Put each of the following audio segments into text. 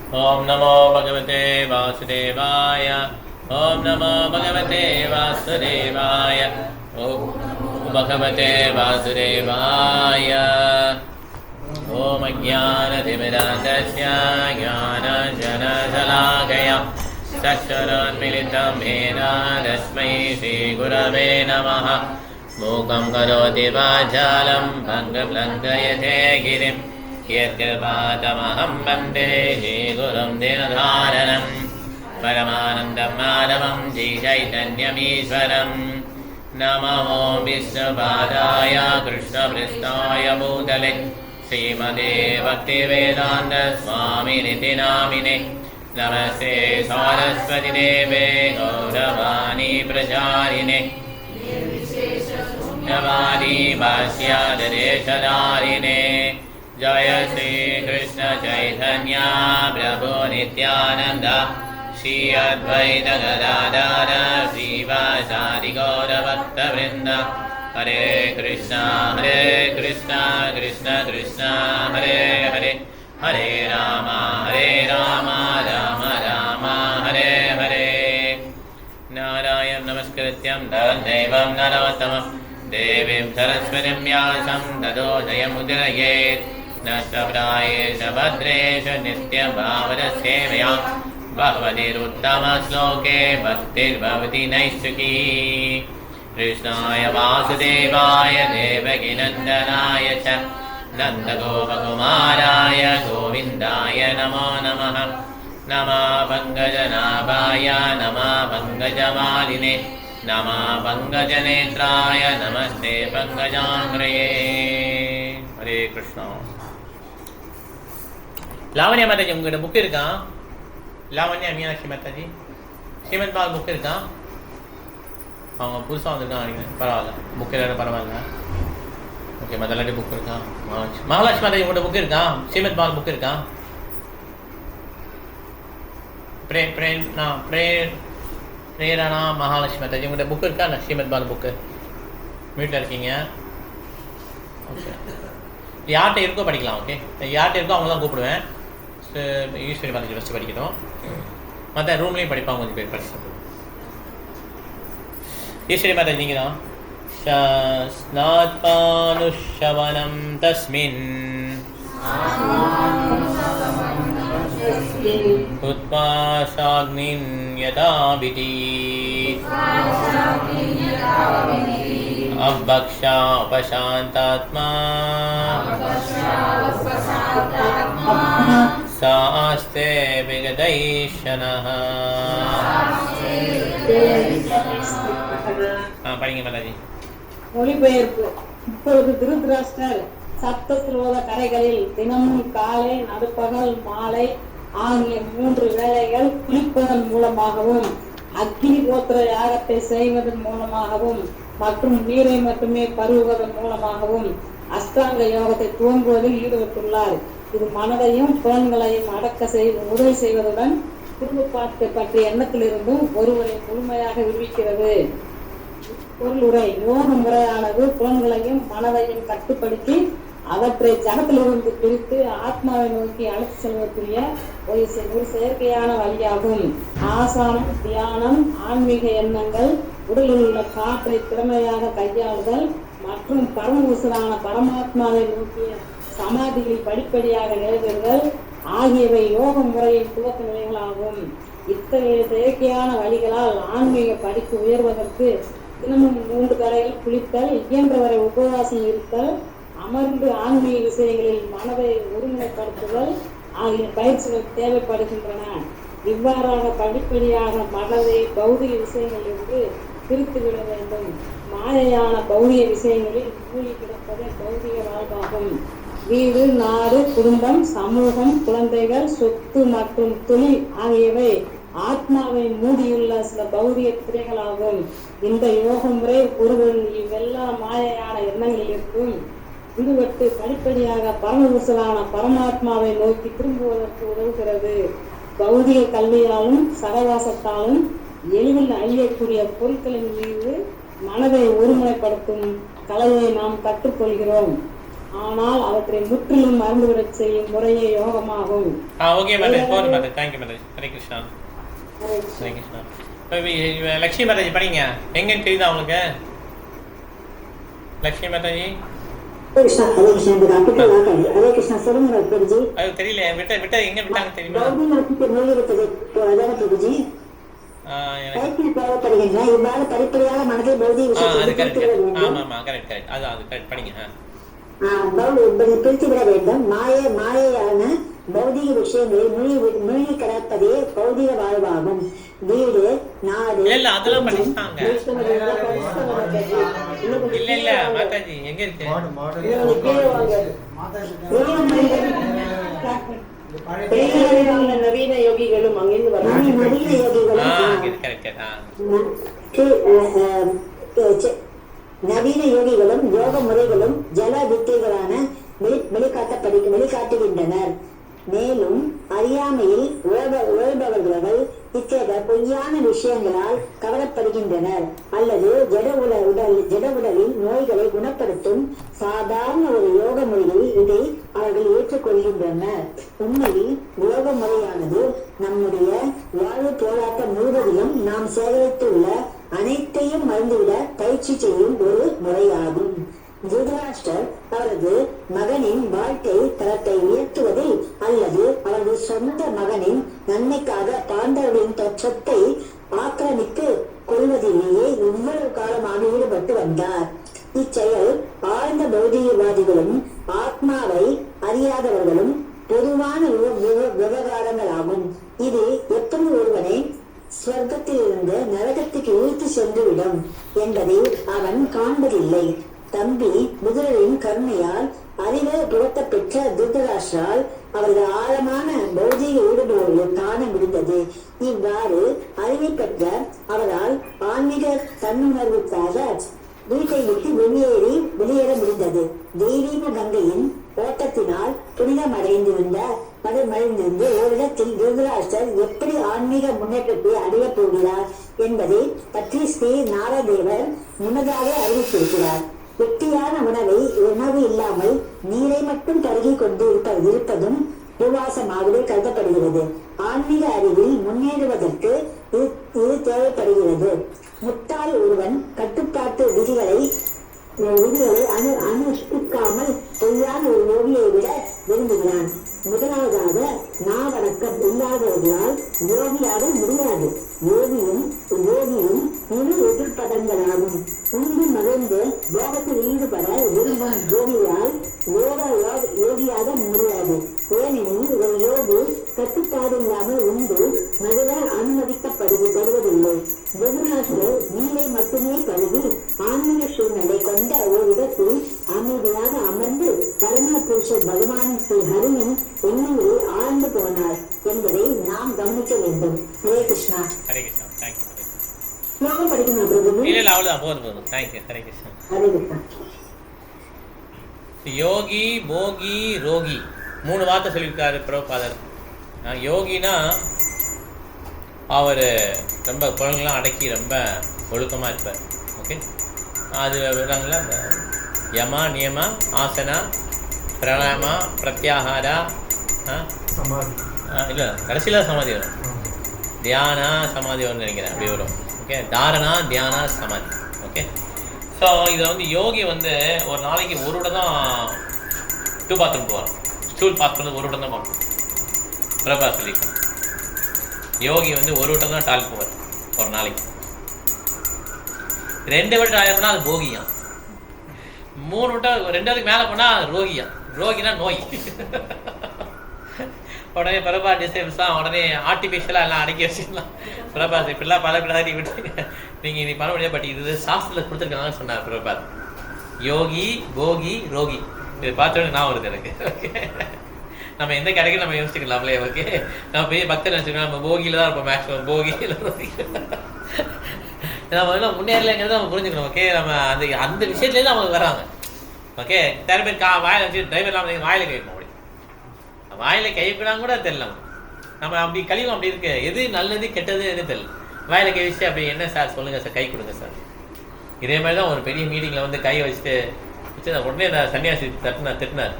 ओम नमो भगवते वासुदेवाय। ओम नमो भगवते वासुदेवाय। ओम भगवते वासुदेवाय। ओम ज्ञानतिमिरान्धस्य ज्ञानाञ्जनशलाकया चक्षुरुन्मीलितं येन तस्मै श्रीगुरवे नमः। मूकं करोति वाचालं भङ्गप्लङ्कयते गिरिं यत्कृपातमहं वन्दे श्रीगुरुं दीनधारणं परमानन्दं माधवं श्रीचैतन्यमीश्वरं। नमो विष्णुपादाय कृष्णपृष्ठाय भूतले श्रीमते भक्तिवेदान्तस्वामिनिति नामिने। नमस्ते सरस्वतीदेवे गौरवाणी प्रचारिणे शून्यवादी भाष्यादेशधारिणे। जय श्री कृष्ण चैतन्य प्रभु नित्यानंद श्री अद्वैत गदाधर श्रीवासादि गौरभक्तवृंद। हरे कृष्णा कृष्ण कृष्ण हरे हरे हरे राम राम राम हरे हरे। नारायण नमस्कृत्यं देवं नरोत्तमं देवीं सरस्वतीं व्यासं ततो जयमुदीरयेत्। नष्टप्रायेष भद्रेषु नित्यभावनसेवया भगवतीरुत्तमश्लोके भक्तिर्भवति नैष्ठिकी। कृष्णाय वासुदेवाय देवकीनन्दनाय च नन्दगोपकुमाराय गोविन्दाय नमो नमः। नमः पङ्कजनाभाय नमः पङ्कजमालिने नमः पङ्कजनेत्राय नमस्ते पङ्कजाङ्ग्रये। हरे कृष्णा। லாவண்யா மாதாஜி உங்ககிட்ட புக் இருக்கா? லாவண்யா மீனாட்சி மாதாஜி ஸ்ரீமத் பால் புக் இருக்கா? அவங்க புதுசாக வந்துருக்காங்க பரவாயில்ல, புக் இல்லைன்னு பரவாயில்ல. ஓகே, மதலாட்டி புக் இருக்கா? மகாலட்சுமி மாதாஜி உங்கள்கிட்ட புக் இருக்கா? ஸ்ரீமத் பால் புக் இருக்கா? பிரேரணா மகாலட்சுமி மாதாஜி உங்கள்கிட்ட புக் இருக்கா? இல்லை ஸ்ரீமத் பால் புக்கு வீட்டில் இருக்கீங்க? ஓகே, யார்கிட்ட இருக்கோ படிக்கலாம். ஓகே, யார்கிட்ட இருக்கோ அவங்க தான் கூப்பிடுவேன். ஈஸ்வரி மாதாஜி ஃபஸ்ட்டு படிக்கணும், மற்ற ரூம்லேயும் படிப்பாங்க கொஞ்சம் பேர் படிச்சு. ஈஸ்வரி மாதாஜி நீங்கள் தான். ஸ்நாத்பானுஷவனம் தஸ்மின் உத்பாசாக்னின் யதா விதீத் अवक्षा उपशान्तात्मा सास्ते विगदैशनः। படிங்க மாதாஜி. மொழிபெயர்ப்பு. இப்பொழுது திருதராஷ்டிரர் சப்தஸ்லோக கரைகளில் தினமும் காலை நடுப்பகல் மாலை ஆகிய 3 வேளைகள் குளிப்பதன் மூலமாகவும் அக்னி கோத்திர யாகத்தை செய்வதன் மூலமாகவும் மற்றும் நீரை மட்டுமே பருகுவதன் மூலமாகவும் அஷ்டாங்க யோகத்தை துவங்குவதில் ஈடுபட்டுள்ளார். இது மனதையும் புலன்களையும் அடக்க உதவி செய்வதுடன் குடும்பப்பாட்டை பற்றிய எண்ணத்திலிருந்தும் ஒருவரை முழுமையாக விடுவிக்கிறது. பொருளுரை: யோக முறையானது புலன்களையும் மனதையும் கட்டுப்படுத்தி அவற்றை ஜகத்திலிருந்து பிரித்து ஆத்மாவை நோக்கி அழைத்து செல்வதற்குரிய ஒரு செயற்கையான வழியாகும். ஆசனம், தியானம், ஆன்மீக எண்ணங்கள், உடலில் உள்ள காற்றை திறமையாக கையாளுதல் மற்றும் பரமபுருஷனான பரமாத்மாவை நோக்கிய சமாதிகளில் படிப்படியாக நிறைவேறுதல் ஆகியவை யோக முறையின் துவக்க நிலைகளாகும். இத்தகைய செயற்கையான வழிகளால் ஆன்மீக படிப்பு உயர்வதற்கு தினமும் 3 தடைகள் குளித்தல், இயன்றவரை உபவாசம் இருத்தல், அமர்ந்து ஆன்மீக விஷயங்களில் மனதை ஒருமுறைப்படுத்துதல் ஆகிய பயிற்சிகள் தேவைப்படுகின்றன. இவ்வாறாக படிப்படியாக மனதை பௌதிக விஷயங்களிலிருந்து பிரித்துவிட வேண்டும். மாயையான பௌதிக விஷயங்களில் மூழ்கி கிடப்பதே பௌதிக வாழ்வாகும். வீடு, நாடு, குடும்பம், சமூகம், குழந்தைகள், சொத்து மற்றும் தொழில் ஆகியவை ஆத்மாவை மூடியுள்ள சில பௌதிக திரைகளாகும். இந்த யோக முறை ஒருவன் இவ்வெல்லா மாயையான எண்ணங்களிலிருக்கும் விடுபட்டு படிப்படியாக பரமபுருஷனான பரமாத்மாவை நோக்கி திரும்புவதற்கு உதவுகிறது. பௌதிக கல்வியாலும் சகவாசத்தாலும் எளிதில் அழியக்கூடிய பொருட்களின் மீது மனதை ஒருமுறைப்படுத்தும் கலையை நாம் கற்றுக்கொள்கிறோம். ஆனால் அவற்றை முற்றிலும் மறந்துவிடச் செய்யும் முறையே யோகமாகும். ஓகே மாதாஜி, போதும் மாதாஜி. தேங்க்யூ மாதாஜி. ஹரே கிருஷ்ணா. ஹரே கிருஷ்ணா. லக்ஷ்மி மாதாஜி படிங்க. எங்கன்னு தெரியுதா உங்களுக்கு? லக்ஷ்மி மாதாஜி हरे कृष्णा சொல்லுங்க பிரபுஜி. அது தெரியல, விட்ட எங்க விட்டாங்க தெரியுமா? பிரபுஜி தேவைப்படுகின்ற இவ்வாறு படிப்படியாக மனதில் பௌதிக விஷயத்தை ஆமா கரெக்ட் அது கரெக்ட் படிங்க. பிரித்து விட வேண்டும். மாயையான பௌதிக விஷயங்களை மூழ்கி கிடப்பதே பௌதிக வாழ்வாகும். வீடு, நாடு இல்ல அதெல்லாம் படிச்சாங்க. இல்ல மாதாஜி எங்க இருக்கு? நவீன யோகிகளும் அங்கிருந்து நவீன யோகிகளும் யோக முறைகளும் ஜல வித்தைகளான வெளிக்காட்டுகின்றனர். மேலும் அறியாமையில் உழல்பவர்கள் இத்தகைய பொய்யான விஷயங்களால் கவலைப்படுகின்றனர் அல்லது ஜட உடலில் நோய்களை குணப்படுத்தும் சாதாரண ஒரு யோக முறையை இதை அவர்கள் ஏற்றுக்கொள்கின்றனர். உண்மையில் யோக முறையானது நம்முடைய வாழ்வு போராட்டம் முழுவதிலும் நாம் சேகரித்துள்ள அனைத்தையும் மறந்துவிட பயிற்சி செய்யும் ஒரு முறையாகும். திருதராஷ்டிரர் அவரது மகனின் வாழ்க்கை தரத்தை உயர்த்துவதில் அல்லது அவரது சொந்த மகனின் நன்மைக்காக பாண்டவர்களின் சொத்தை ஆக்கிரமித்து கொள்வதிலேயே இவ்வளவு காலமாக ஈடுபட்டு வந்தார். இச்செயல் ஆழ்ந்த பௌதிகவாதிகளும் ஆத்மாவை அறியாதவர்களும் பொதுவான விவகாரங்களாகும். இது எப்படி ஒருவனை ஸ்வர்க்கத்திலிருந்து நரகத்துக்கு இழுத்து சென்றுவிடும் என்பதை அவன் காண்பதில்லை. தம்பி முதலின் கருணையால் அறிவு புகட்ட பெற்ற திருதராஷ்டிரால் அவரது ஆழமான பௌதிக ஈடுபாடு காண முடிந்தது. இவ்வாறு அறிவை பெற்ற அவரால் ஆன்மீக தன்னுணர்வுக்காக வீட்டை விட்டு வெளியேற முடிந்தது. தெய்வீக கங்கையின் ஓட்டத்தினால் புனிதமடைந்திருந்த ஓரிடத்தில் திருதராஷ்டிரர் எப்படி ஆன்மீக முன்னேற்றத்தை அடைய போகிறார் என்பதை பற்றி ஸ்ரீ நாரதேவர் முன்னதாக அறிவித்திருக்கிறார். வெட்டியான உணவு இல்லாமல் நீரை மட்டும் பருகி கொண்டு இருப்பதும் உபவாசமாகவே கருதப்படுகிறது. ஆன்மீக அறிவில் முன்னேறுவதற்கு இது தேவைப்படுகிறது. முட்டாள் ஒருவன் கட்டுப்பாட்டு விதிகளை அனுஷ்டிக்காமல் பொய்யான ஒரு யோகியை விட விரும்புகிறான். முதலாவதாக நாவடக்கம் இல்லாதவர்களால் யோகியாக முடியாது. யோகியும் இரு எதிர்ப்பதங்களாகும். உண்டு மகிழ்ந்து யோகத்தில் ஈடுபட விரும்பும் யோகியால் யோகியாக முடியாது. ஏனெனில் ஒரு யோகி கட்டுப்பாடு இல்லாமல் உண்டு மகிழ அனுமதிக்கப்படுவதில்லை. திருதராஷ்டிரர் நீரை மட்டுமே கருதி ஆன்மீக சூழ்நிலை கொண்ட ஓரிடத்தில் அமைதியாக அமர்ந்து பரம புருஷர் பகவான் ஸ்ரீ ஹரியின் எண்ணங்களில் ஆழ்ந்து போனார் என்பதை நாம் கவனிக்க வேண்டும். ஹரே கிருஷ்ணா. ஹரே கிருஷ்ணா. தேங்க்யூ. ஸ்லோகம் படிக்கணும் பிரபு. இல்ல அவ்வளவுதான், போதும். தேங்க்யூ. ஹரே கிருஷ்ணா. ஹரே கிருஷ்ணா. யோகி, போகி, ரோகி 3 வார்த்தை சொல்லியிருக்காரு பிரபுபாதர். யோகினா அவர் ரொம்ப குழந்தைங்களாம் அடக்கி ரொம்ப ஒழுக்கமாக இருப்பார். ஓகே, அது விடுறாங்களா? யமா, நியமா, ஆசனா, பிரணாமா, பிரத்யாகாரா, இல்லை கடைசியில் சமாதி வரும். தியானா சமாதி வரும்னு நினைக்கிறேன், அப்படி வரும். ஓகே, தாரணா, தியானா, சமாதி. ஓகே, ஸோ இதில் வந்து யோகி வந்து ஒரு நாளைக்கு ஒரு விட தான் பாத்ரூம் போவார். ஸ்டூல் பாஸ் பண்ணது ஒரு விடம் தான் போகணும். பிரபா சொல்லியிருக்கோம், யோகி வந்து ஒரு விட்டம் தான் டாய்லெட் போவார் ஒரு நாளைக்கு. 2 விட்டம் டாய்லெட் போனால் அது போகியா, 3 விட்டம் 2 மேலே போனால் அது ரோகியா. ரோகினா நோய். உடனே பிரபா டிசைன்ஸ்லாம் உடனே ஆர்டிஃபிஷியலாக எல்லாம் அடக்கி வச்சுக்கலாம். பிரபா இப்படிலாம் பழக்கூடாது, நீங்கள் இனி பண்ண முடியாது, பட் இது சாஸ்திரத்தில் கொடுத்துருக்காங்கன்னு சொன்னார் பிரபா. யோகி, போகி, ரோகி, இது பார்த்தோன்னே நான் வருது எனக்கு. ஓகே, நம்ம எந்த கடைக்கும் நம்ம யோசிச்சுக்கலாம்லே. ஓகே, நம்ம பெரிய பக்தர் நினச்சிக்கலாம், நம்ம போகியில் தான் இருப்போம் மேக்ஸிமம். போகியில் நம்ம இன்னும் முன்னேறலைங்கிறத நம்ம புரிஞ்சுக்கணும். ஓகே, நம்ம அந்த விஷயத்துலேருந்து அவங்க வராங்க. ஓகே, நிறைய பேர் வாயில் வச்சு டிரைவர் இல்லாமல் வாயில் கழிக்கணும். அப்படி வாயில் கழிப்பினாங்க கூட தெரியல. நம்ம அப்படி கழிவும் அப்படி இருக்கு. எது நல்லது கெட்டது எது தெரியல. வாயில் கழிச்சு அப்படி என்ன சார் சொல்லுங்கள் சார், கை கொடுங்க சார். இதே மாதிரி தான் ஒரு பெரிய மீட்டிங்கில் வந்து கை வச்சுட்டு உடனே நான் சன்னியாசி திட்டினார்,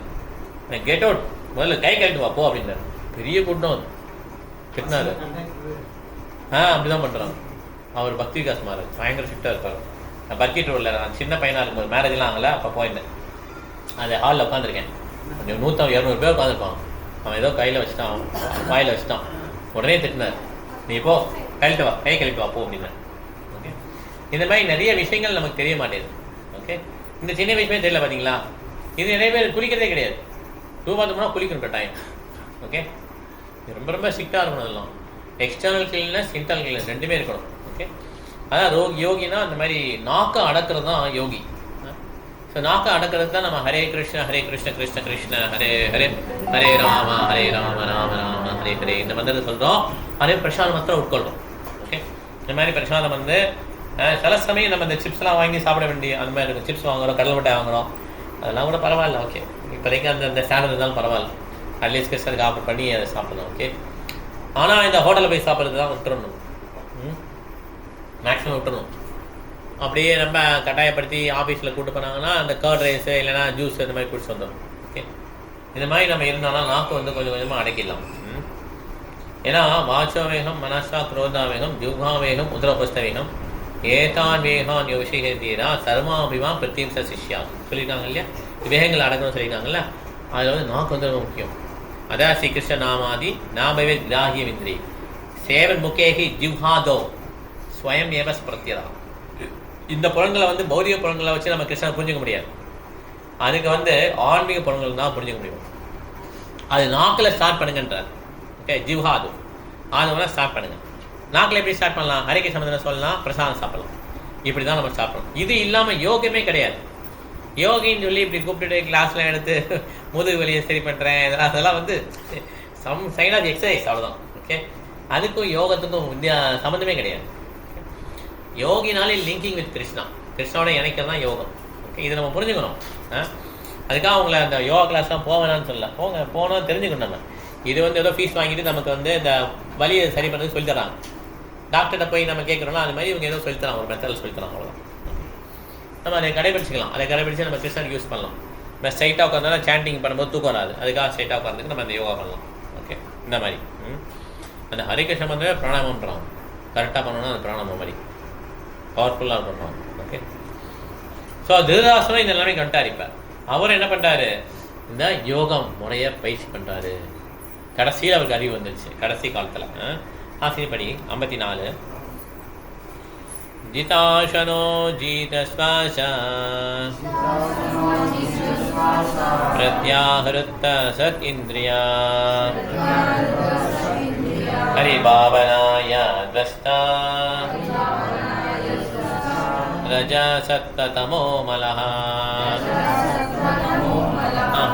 கெட் அவுட், முதல்ல கை கழிட்டு வா போ அப்படின்னாரு. பெரிய கூட்டம் அது திட்டினாரு. அப்படிதான் பண்ணுறாங்க. அவர் பக்தி விகாஸ் மகாராஜ் பயங்கர ஸ்ட்ரிக்டாக இருப்பார். நான் பர்கிட் ரோடில் நான் சின்ன பையனாக இருக்கும்போது மேரேஜ்லாம் ஆகலை, அப்போ போயிருந்தேன். அந்த ஹாலில் உட்காந்துருக்கேன். கொஞ்சம் 100-200 பேர் உட்காந்துருப்பான். அவன் ஏதோ கையில் வச்சுட்டான், வாயில் வச்சுட்டான். உடனே திட்டினார், நீ போ கழிட்டு வா, கை கழிட்டு வா போ அப்படின்னாரு. ஓகே, இந்த மாதிரி நிறைய விஷயங்கள் நமக்கு தெரிய மாட்டேங்குது. ஓகே, இந்த சின்ன விஷயமே தெரியல பார்த்தீங்களா? இது நிறைய பேர் குளிக்கிறதே கிடையாது. ரூபாத்தோம்னா குளிக்கணும் கட்டாயம். ஓகே, ரொம்ப ரொம்ப ஸ்ட்ரிக்டாக இருக்கணும். அதெல்லாம் எக்ஸ்டர்னல் கிளீனஸ், இன்டர்னல் கிளீனஸ் ரெண்டுமே இருக்கணும். ஓகே, அதான் யோகினா அந்த மாதிரி நாக்கை அடக்கிறது தான் யோகி. ஸோ நாக்கை அடக்கிறது தான் நம்ம ஹரே கிருஷ்ண கிருஷ்ண கிருஷ்ண ஹரே ஹரே, ஹரே ராம ராம ராம ஹரே ஹரே இந்த மந்திரத்தை சொல்கிறோம். அதே பிரசாதம் மாத்திரம் உட்கொள்கிறோம். ஓகே, இந்த மாதிரி பிரசாதம் வந்து சில சமயம் நம்ம இந்த சிப்ஸ்லாம் வாங்கி சாப்பிட வேண்டிய அந்த மாதிரி இருக்கும். சிப்ஸ் வாங்குகிறோம், கடலை மிட்டாய் வாங்குகிறோம், அதெல்லாம் கூட பரவாயில்ல. ஓகே, இப்போதைக்கு அந்த ஸ்டாண்டர்ட் இருந்தாலும் பரவாயில்ல, அட்லீஸ்ட் கிருஷ்ணருக்கு ஆஃபர் பண்ணி அதை சாப்பிடலாம். ஓகே, ஆனால் இந்த ஹோட்டலில் போய் சாப்பிட்றது தான் விட்டுறணும், மேக்ஸிமம் விட்டுறணும். அப்படியே நம்ம கட்டாயப்படுத்தி ஆஃபீஸில் கூப்பிட்டு போனாங்கன்னா அந்த கர்ட் ரைஸு இல்லைனா ஜூஸ் இந்த மாதிரி குடிச்சு வந்துடும். ஓகே, இந்த மாதிரி நம்ம இருந்தோம்னா நாக்கு வந்து கொஞ்சம் கொஞ்சமாக அடக்கிடலாம். ஏன்னா வாச்சோவேகம் மனசா குரோதாவேகம் ஜுகாவேகம் உதரபஸ்தவேகம் ஏதான் வேகான் யோசிகை தீரா சர்மாபிமா பிரத்யம்ச சிஷ்யா சொல்லியிருக்காங்க இல்லையா? வேகங்கள் அடக்கணும்னு சொல்லியிருக்காங்கல்ல, அதில் வந்து நாக்கு வந்து ரொம்ப முக்கியம். அதான் ஸ்ரீகிருஷ்ண நாமாதி நாபவே கிராகிய விந்திரி சேவன் முக்கேகி ஜிவ்ஹாதோ ஸ்வயம் ஏவ ஸ்பிரத்யதா. இந்த புலன்களை வந்து பௌதிக புலன்களை வச்சு நம்ம கிருஷ்ணனை புரிஞ்சுக்க முடியாது. அதுக்கு வந்து ஆன்மீக புலன்கள் தான் புரிஞ்சுக்க முடியும். அது நாக்கில் ஸ்டார்ட் பண்ணுங்கன்றார். ஓகே, ஜிவ்ஹாது அது வேணால் ஸ்டார்ட் பண்ணுங்க. நாக்கில் எப்படி ஸ்டார்ட் பண்ணலாம்? ஹரிகை சம்பந்தம் சொல்லலாம், பிரசாதம் சாப்பிடலாம். இப்படி தான் நம்ம சாப்பிடணும். இது இல்லாமல் யோகமே கிடையாது. யோகின்னு சொல்லி இப்படி கூப்பிட்டுட்டு கிளாஸ்லாம் எடுத்து முதுகு வலியை சரி பண்ணுறேன், அதெல்லாம் வந்து சம் சைன் ஆஃப் எக்ஸசைஸ், அவ்வளோதான். ஓகே, அதுக்கும் யோகத்துக்கும் சம்மந்தமே கிடையாது. யோகினாலே லிங்கிங் வித் கிருஷ்ணா, கிருஷ்ணாவோட இணைக்கிறது தான் யோகம். ஓகே, இதை நம்ம புரிஞ்சுக்கணும். அதுக்காக அவங்கள அந்த யோகா கிளாஸ்லாம் போவேனான்னு சொல்லல, போனோம் தெரிஞ்சுக்கணும். நம்ம இது வந்து ஏதோ ஃபீஸ் வாங்கிட்டு நமக்கு வந்து இந்த வலியை சரி பண்ணுறது சொல்லித்தராங்க. டாக்டர்கிட்ட போய் நம்ம கேட்குறோம்னா அது மாதிரி இவங்க ஏதோ சொல்லித்தராங்க, ஒரு மெத்தடில் சொல்லித்தராங்க, அவ்வளோதான். நம்ம அதை கடைபிடிச்சிக்கலாம். அதை கடைபிடிச்சு நம்ம கிருஷ்ணனுக்கு யூஸ் பண்ணலாம். நம்ம ஸ்ட்ரைட்டாக உட்காந்தாலும் சாண்டிங் பண்ணும்போது தூக்கம் வராது. அதுக்காக ஸ்ட்ரைட்டாக உட்காந்துக்கு நம்ம அந்த யோகா பண்ணலாம். ஓகே, இந்த மாதிரி அந்த ஹரிகிருஷ்ண மந்திரமே பிராணாயாமம் பண்ணுறாங்க. கரெக்டாக பண்ணணும்னா அந்த பிராணாயாமம் மாதிரி பவர்ஃபுல்லாக பண்ணுறாங்க. ஓகே, ஸோ திருதராஷ்டிரன் இந்த எல்லாமே கண்டார். இப்போ அவர் என்ன பண்ணுறாரு? இந்த யோகம் முறையை பயிற்சி பண்ணுறாரு. கடைசியில் அவருக்கு அறிவு வந்துடுச்சு. கடைசி காலத்தில் ஆசிரியப்படி 54 ஜிதாசனோ ஜீதஸ்வாச பிரத்யாஹருத்த சத் இந்திரியா ஹரிபாவனாய துவஸ்தா ரஜா சத்த தமோ மலஹ.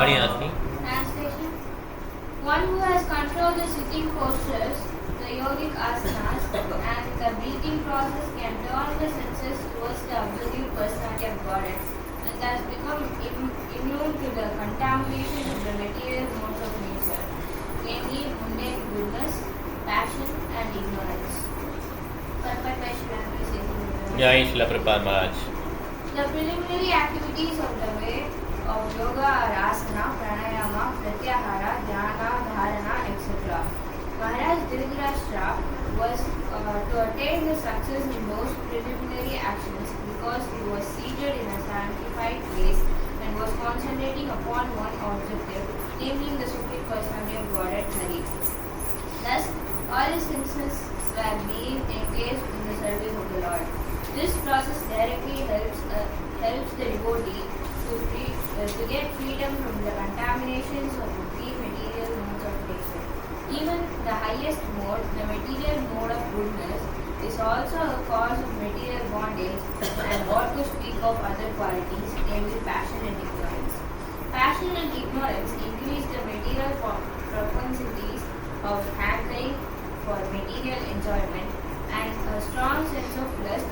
படியாசி. One who has controlled the sitting postures, the yogic asanas, and the breathing process can turn the senses towards the absolute personality of Godhead, and thus become immune to the contamination of the material modes of nature, namely mundane goodness, passion, and ignorance. Jai Shri Prabhupada Maharaj. The preliminary activities of the way of yoga are asana, pranayama, pratyahara, dhyana, dharana, etc. Maharaj Dhritarashtra was to attain the success in those preliminary actions because he was seated in a sanctified place and was concentrating upon one objective, namely the Supreme Personality of Godhead Hari. Thus, all his senses were being engaged in the service of the Lord. This process directly helps the devotee to get freedom from the contaminations of the three material modes of nature. Even the highest mode, the material mode of goodness, is also a cause of material bondage, and what to speak of other qualities, namely passion and ignorance. Passion and ignorance increase the material propensities of hankering for material enjoyment, and a strong sense of lust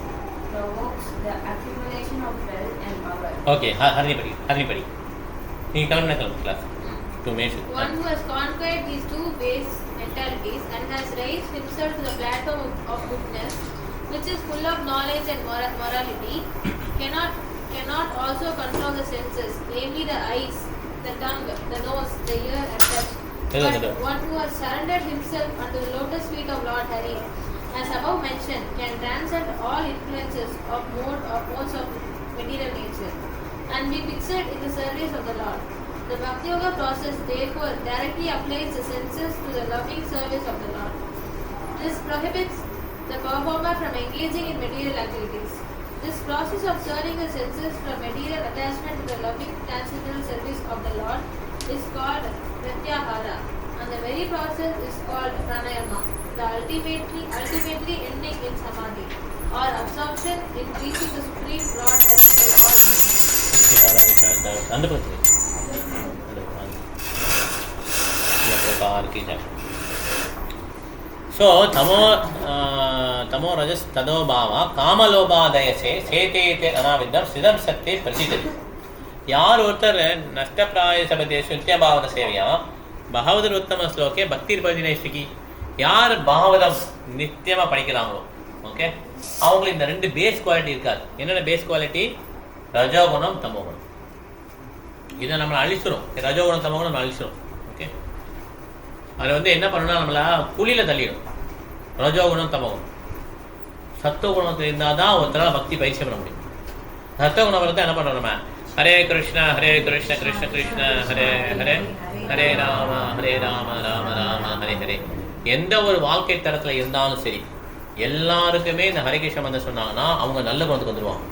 provokes the accumulation of wealth and power. Okay, Haripadi. You come class. 2 minutes. One who has conquered these two base mentalities and has raised himself to the platform of goodness, which is full of knowledge and morality, cannot cannot also control the senses, namely the eyes, the tongue, the nose, the ear, and touch. But one who has surrendered himself unto the lotus feet of Lord Hari, as above mentioned, can transcend all influences of modes of material nature, and be fixed in the service of the Lord. The Bhakti Yoga process therefore directly applies the senses to the loving service of the Lord. This prohibits the performer from engaging in material activities. This process of turning the senses from material attachment to the loving transcendental service of the Lord is called Pratyahara, and the very process is called Pranayama, the ultimately ending in Samadhi, or absorption in reaching the Supreme Lord has all beings. So, tamo rajas tado bhava kamalobhadayase setete anaviddam sidam satte prasidati. யார் ஒருத்தர் நஷ்டப்பிராய சபதேஷு நித்யபாவன சேவையா பகவதர் உத்தம ஸ்லோகே பக்தி பதினேஷ்டிக்கு யார் பாகவதம் நித்தியமாக படிக்கிறாங்களோ okay அவங்களுக்கு இந்த ரெண்டு base quality இருக்காது. என்னென்ன பேஸ் குவாலிட்டி? ரஜோகுணம் தமோகுணம். இதை நம்மளை அழிச்சிடும். ரஜோகுணம் தமோகுணம் நம்ம அழிச்சிடும். ஓகே அதில் என்ன பண்ணணும்னா நம்மளை புலியில் தள்ளிடும். ரஜோகுணம் தமோகுணம். சத்துவகுணத்தில் இருந்தால் தான் ஒருத்தரால் பக்தி பயிற்சி பண்ண முடியும். சத்துவகுணம் வந்து என்ன பண்ணுறோம் நம்ம? ஹரே கிருஷ்ணா கிருஷ்ண கிருஷ்ண ஹரே ஹரே ஹரே ராம ராம ராம ஹரே ஹரே. எந்த ஒரு வாழ்க்கை தரத்தில் இருந்தாலும் சரி எல்லாருக்குமே இந்த ஹரிகிருஷ்ண மந்திரம் சொன்னாங்கன்னா அவங்க நல்ல குணத்துக்கு வந்துடுவாங்க.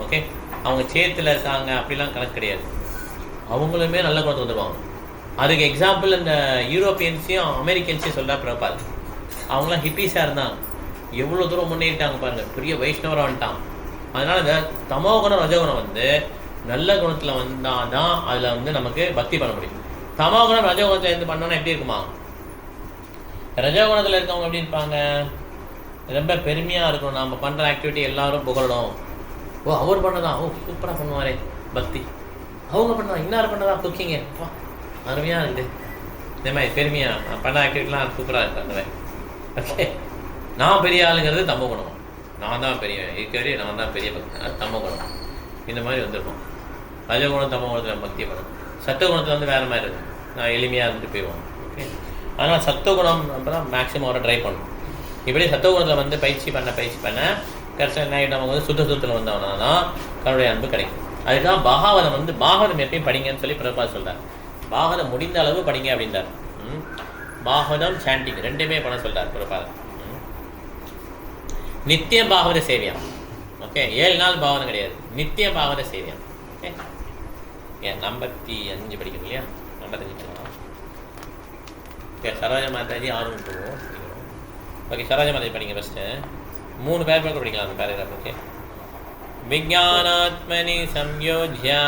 ஓகே அவங்க சேத்துல இருக்காங்க அப்படிலாம் கணக்கு கிடையாது. அவங்களுமே நல்ல குணத்துக்கு வந்துடுவாங்க. அதுக்கு எக்ஸாம்பிள் இந்த யூரோப்பியன்ஸையும் அமெரிக்கன்ஸையும் சொல்ல பிரபாத். அவங்களாம் ஹிப்பீஸாக இருந்தாங்க. எவ்வளோ தூரம் முன்னேறிட்டாங்க பாருங்கள். பெரிய வைஷ்ணவராக வந்துட்டாங்க. அதனால் இந்த தமோ குணம் ரஜகுணம் வந்து நல்ல குணத்தில் வந்தால் தான் அதில் நமக்கு பக்தி பண்ண முடியும். தமோ குணம் ரஜகுணத்தில் இருந்து பண்ணோன்னா எப்படி இருக்குமா? ரஜகுணத்தில் இருக்கவங்க எப்படி இருப்பாங்க? ரொம்ப பெருமையாக இருக்கணும். நம்ம பண்ணுற ஆக்டிவிட்டி எல்லாரும் புகழணும். ஓ அவர் பண்ணதான், ஓ சூப்பராக பண்ணுவாரே பக்தி. அவங்க பண்ணதான், இன்னார் பண்ணதான் குக்கிங்க, அப்பா அருமையாக இருக்குது. இந்த மாதிரி பெருமையாக பண்ண ஆக்டிவிட்டிலாம் சூப்பராக இருக்கு. அந்த மாதிரி ஓகே நான் பெரிய ஆளுங்கிறது தமோ குணம். நான் தான் பெரிய இருக்கிறே, நான் தான் பெரிய பக்தி, தமோ குணம். இந்த மாதிரி வந்துருப்போம். ரஜகுணம் தமோ குணத்தில் பக்தி பண்ணும். சத்துவகுணத்தில் வேறு மாதிரி இருக்கும். நான் எளிமையாக இருந்துட்டு போயிடுவோம். ஓகே அதனால் சத்துவகுணம் நம்ம தான் மேக்ஸிமம் வர ட்ரை பண்ணணும். இப்படி சத்துவகுணத்தில் பயிற்சி பண்ண கடைசியில் என்ன நமக்கு சுத்தத்தில் வந்தவனா தான் கருடைய அன்பு கிடைக்கும். அதுதான் பாகவதம் பாகவதம் எப்பயும் படிங்கன்னு சொல்லி பிரபாத் சொல்கிறார். பாகவதம் முடிந்த அளவு படிங்க அப்படின்றார். பாகவதம் சாண்டிங் ரெண்டுமே பண்ண சொல்கிறார் பிரபாத். நித்திய பாகவத சேவியம். ஓகே 7 நாள் பாகவதம் கிடையாது, நித்திய பாகவத சேவியம். ஓகே ஏன் 55 படிக்கணும் இல்லையா? 55 ஓகே சரோஜ மாதாஜி 6 போவோம். ஓகே சரோஜ மாதாஜி படிங்க ஃபஸ்ட்டு. 3 பேர் படிக்கலாம் அந்த பேராகிராஃப். ஓகே விஜானாத்மனி சம்யோஜ்யா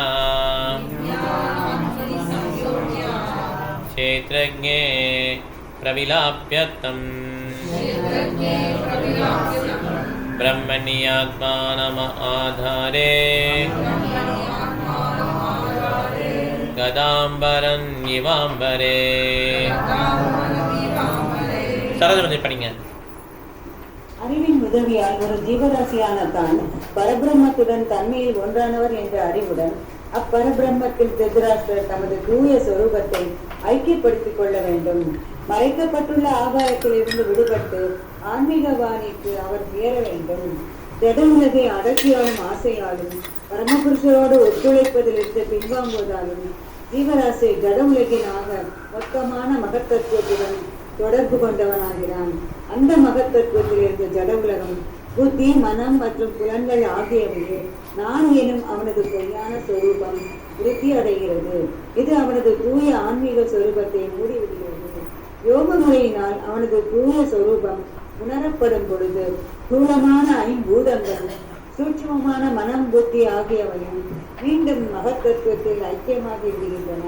க்ஷேத்ரஜ்ஞே பிரவிலாப்யத்தம் ब्रह्मण्यात्मानम आधारे गदाम्बरं इवाम्बरे. சரஜமதி படிங்க. அறிவின் உதவியால் ஒரு ஜீவராசியான தான் பரபிரம்மத்துடன் தன்மையில் ஒன்றானவர் என்ற அறிவுடன் அப்பரபிரம்மத்தில் திருதராஷ்டிரர் தமது தூய சொரூபத்தை ஐக்கியப்படுத்திக் கொள்ள வேண்டும். மறைக்கப்பட்டுள்ள ஆகாரத்திலிருந்து விடுபட்டு ஆன்மீக வாணிக்கு அவர் சேர வேண்டும். ஜட உலகை அடக்கியாலும் ஆசையாலும் பரமபுருஷரோடு ஒத்துழைப்பதிலிருந்து பின்வாங்குவதாலும் ஜீவராசி ஜட உலகினாக மொத்தமான மகத்தத்துவத்துடன் தொடர்பு கொண்டவனாகிறான். அந்த மகத்தத்துவத்திலிருந்து ஜட உலகம், புத்தி, மனம் மற்றும் புலன்கள் ஆகியவையே நான் எனும் அவனது பொய்யான சொரூபம் விருத்தி அடைகிறது. இது அவனது தூய ஆன்மீக சொரூபத்தை மூடிவிடுகிறது. யோக முறையினால் அவனது தூய சொரூபம் உணரப்படும் பொழுது ஸ்தூலமான ஐம்பூதங்கள், சூட்சுமமான மனம், புத்தி ஆகியவையும் மீண்டும் மகத்தத்துவத்தில் ஐக்கியமாகி விடுகின்றன.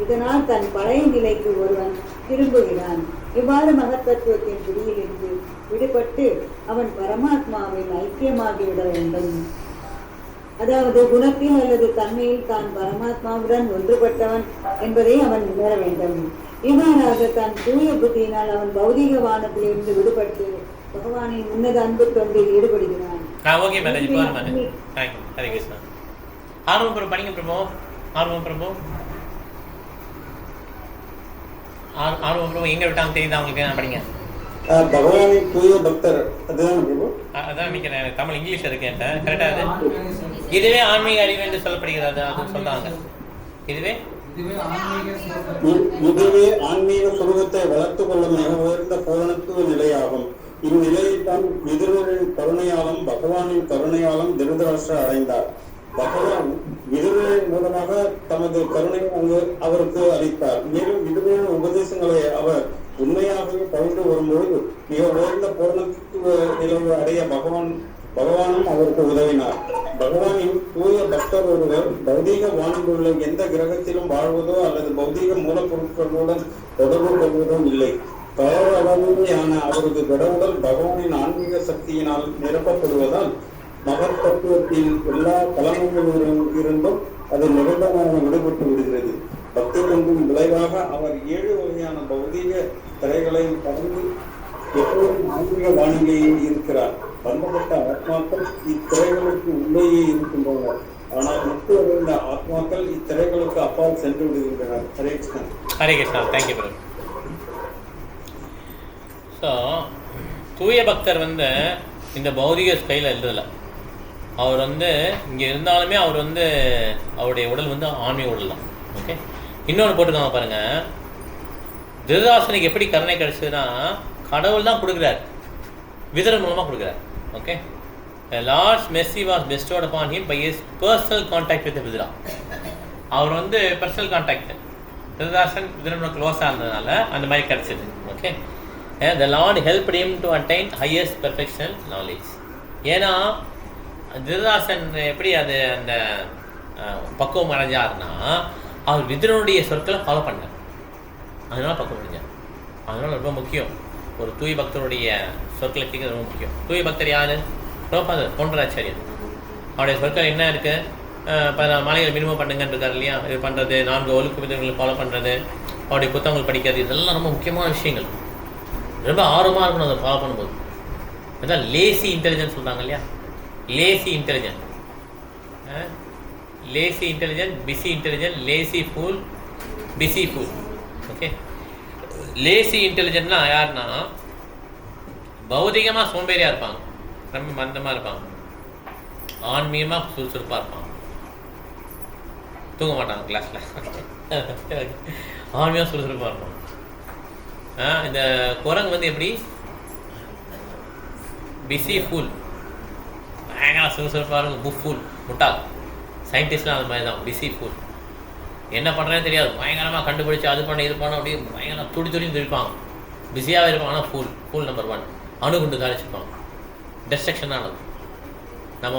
இதனால் தன் பழைய நிலைக்கு ஒருவன் திரும்புகிறான். இவ்வாறு மகத்தத்துவத்தின் பிடியிலிருந்து விடுபட்டு அவன் பரமாத்மாவில் ஐக்கியமாகிவிட வேண்டும். அதாவது குணத்தில் அல்லது தன்மையில் தான் பரமாத்மாவுடன் ஒன்றுபட்டவன் என்பதை அவன் உணர வேண்டும். இவ்வாறாக தன் தூய புத்தியினால் அவன் பௌதிக வானத்திலிருந்து விடுபட்டு பகவானின் உன்னத அன்பு தொண்டில் ஈடுபடுகிறான். ஓகே மேடம், இப்போ தேங்க்யூ. ஹரே கிருஷ்ணா. ஆர்வம் பிரபு படிங்க பிரபு. ஆர்வம் பிரபு எங்க விட்டாங்க தெரியுதா உங்களுக்கு? படிங்க. பகவானின் தூய பக்தர், அதுதான் பிரபு. அதான் நினைக்கிறேன், தமிழ் இங்கிலீஷ் இருக்கு என்கிட்ட. கரெக்டா? அது இதுவே ஆன்மீக அறிவு என்று சொல்லப்படுகிறது. அது சொல்றாங்க. இதுவே ஆன்மீக சுரூபத்தை வளர்த்துக் கொள்ளும் மிக உயர்ந்த பூரணத்துவ நிலையாகும். இந்நிலையைத்தான் விதுரரின் கருணையாலும் பகவானின் கருணையாலும் திருதராஷ்டிரர் அடைந்தார். பகவான் விதுரரின் மூலமாக தமது கருணையை அவருக்கு அளித்தார். மேலும் விதுரரின் உபதேசங்களை அவர் உண்மையாகவே பகிர்ந்து வரும்போது மிக உயர்ந்த பூரணத்துவ நிலையை அடைய பகவானும் அவருக்கு உதவினார். பகவானின் தூய பக்தர் ஒருவர் பௌதீக வானில் உள்ள எந்த கிரகத்திலும் வாழ்வதோ அல்லது பௌதீக மூலப்பொருட்களுடன் தொடர்பு கொள்வதோ இல்லை. கௌரவமான அவரது கடவுடல் பகவானின் ஆன்மீக சக்தியினால் நிரப்பப்படுவதால் மகத் தத்துவத்தின் எல்லா தலைமைகளிலும் இருந்தும் அது நிரந்தரமாக விடுபட்டு விடுகிறது. பக்தி கொண்டும் விளைவாக அவர் 7 வகையான பௌதீக திரைகளை கடந்து எப்போதும் ஆன்மீக வானிலையில் இருக்கிறார். பந்தப்பட்ட ஆத்மாக்கள் இத்திரைகளுக்கு உள்ளேயே இருக்கின்றனர். ஆனால் முக்தி அடைந்த ஆத்மாக்கள் இத்திரைகளுக்கு அப்பால் சென்று விடுகின்றனர். ஹரே கிருஷ்ணா. ஹரே கிருஷ்ணா. தேங்க்யூ பிரபு. ஸோ தூய பக்தர் இந்த பௌதிக ஸ்கையில் எழுதலை. அவர் இங்கே இருந்தாலுமே அவர் அவருடைய உடல் ஆன்மீக உடல் தான். ஓகே, இன்னொன்று போட்டுக்காம பாருங்கள். திருதராஷ்டிரனுக்கு எப்படி கருணை கிடைச்சதுன்னா கடவுள் தான் கொடுக்குறார், விதுரன் மூலமாக கொடுக்குறார். Okay, Lord's mercy was bestowed upon him by his personal contact with Vidura. அவர் பர்சனல் கான்டாக்ட் திருதராஷ்டிரன் விதுரனோட க்ளோஸாக இருந்ததுனால அந்த மாதிரி கிடச்சிது. Okay, the Lord helped him to attain highest perfection knowledge. ஏன்னா திருதராஷ்டிரன் எப்படி அந்த பக்குவம் அடைஞ்சார்னா அவர் விதுரனுடைய சொற்களை ஃபாலோ பண்ணார், அதனால பக்குவம் அடைஞ்சார். அதனால ரொம்ப முக்கியம், ஒரு தூய பக்தருடைய சொற்களை கேட்கறது ரொம்ப முக்கியம். தூய பக்தர் யாரு? பொன்ராச்சாரியன். அவருடைய சொற்கள் என்ன இருக்கு? 14 மாலைகள் மினிமம் பண்ணுங்கன்னு இருக்காரு இல்லையா? இது பண்ணுறது, 4 ஒழுக்க விதங்களை ஃபாலோ பண்ணுறது, அவருடைய புத்தகங்கள் படிக்கிறது, இதெல்லாம் ரொம்ப முக்கியமான விஷயங்கள். ரொம்ப ஆர்வமாக இருக்கணும் அதை ஃபாலோ பண்ணும்போது. அதுதான் லேசி இன்டெலிஜென்ஸ் சொல்கிறாங்க இல்லையா? Lazy intelligent, lazy intelligent, busy intelligent, lazy fool, busy fool. Okay, lazy இன்டெலிஜென்ட்னா யாருன்னா பௌதிகமாக சோம்பேறியாக இருப்பாங்க, ரொம்ப மந்தமாக இருப்பாங்க, ஆன்மீகமாக சுறுசுறுப்பாக இருப்பாங்க, தூங்க மாட்டாங்க கிளாஸில், ஆன்மீகம் சுறுசுறுப்பாக இருப்பாங்க. இந்த குரங்கு எப்படி பிஸி ஃபுல், பயங்கர சுறுசுறுப்பாக இருக்கும், புஃபுல் முட்டாள். சயின்டிஸ்ட்லாம் அது மாதிரி தான், பிஸி ஃபுல். என்ன பண்ணுறேன்னு தெரியாது, பயங்கரமாக கண்டுபிடிச்சி அது பண்ண இது பண்ண அப்படியே பயங்கரம் துடின்னு இருப்பாங்க, பிஸியாகவே இருப்பாங்க. ஆனால் ஃபுல் நம்பர் 1 அணுகுண்டு தாளிச்சுப்பாங்க, டிஸ்ட்ரக்ஷனாக இருக்கும். நம்ம